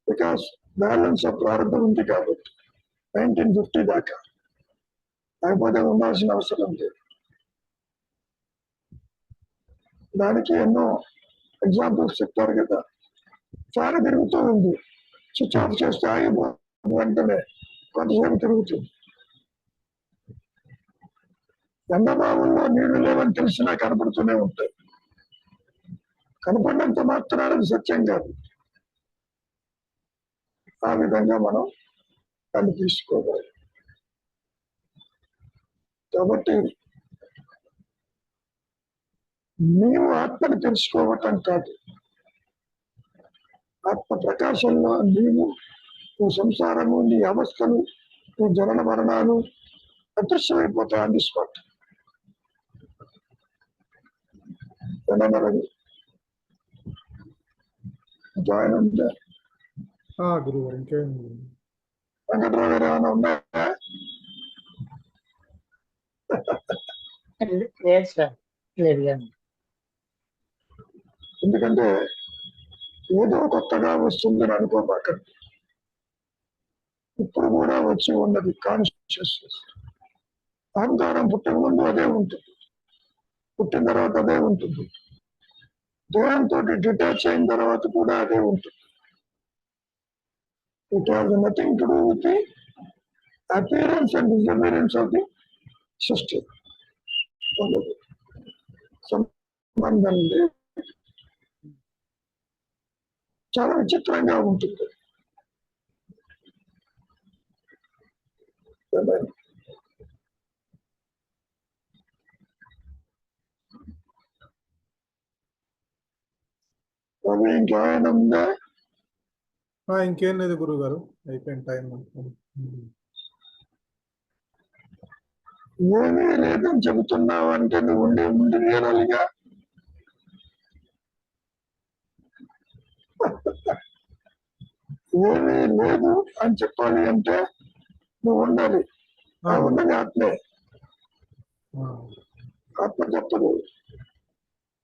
బికాస్ బ్యాలెన్స్ ఆఫ్ ప్రారంభం ఉంది కాబట్టి 1950 దాకా. లేకపోతే ఉండాల్సిన అవసరం లేదు. దానికి ఎన్నో ఎగ్జాంపుల్స్ చెప్తారు కదా. ఫ్యాన్ తిరుగుతూ ఉంది, స్విచ్ ఆఫ్ చేస్తే ఆగిపోతుంది, వెంటనే కొంతసేపు తిరుగుతుంది. ఎండభావంలో నీళ్లు లేవని తెలిసినా కనపడుతూనే ఉంటాయి. కనపడినంత మాత్రాన అది సత్యం కాదు. ఆ విధంగా మనం దాన్ని తీసుకోవాలి. కాబట్టి నీవు ఆత్మని తెలుసుకోవటం కాదు, ఆత్మ ప్రకాశంలో నీవు నీ సంసారము, నీ అవస్థలు, నీ జనన మరణాలు అదృశ్యమైపోతాయి. On the spot. జాయిన్ ఉందా గురువు గారు ఇంకేం వెంకట్రావు గారు ఏమైనా ఉన్నాయా? లేదు సార్, లేదు కానీ ఎందుకంటే ఏదో కొత్తగా వస్తుందని అనుకోబాకండి. ఇప్పుడు కూడా వచ్చి ఉన్నది కాన్షియస్నెస్. అహంకారం పుట్టక ముందు అదే ఉంటుంది, పుట్టిన తర్వాత అదే ఉంటుంది, దేహంతో డిటాచ్ అయిన తర్వాత కూడా అదే ఉంటుంది. It has nothing to do with the appearance and disappearance of the system. సంబంధం లేదు. చాలా విచిత్రంగా ఉంటుంది. రవి ఇంకా ఆయన ఉందా? ఇంకేం లేదు గురువు గారు, అయిపోయింది టైం. ఏమీ లేదని చెబుతున్నావు అంటే నువ్వు ఉండి తీరాలిగా. ఏమీ లేదు అని చెప్పాలి అంటే నువ్వు ఉండాలి. ఆ ఉన్నది ఆత్మే. ఆత్మ చెప్పదు.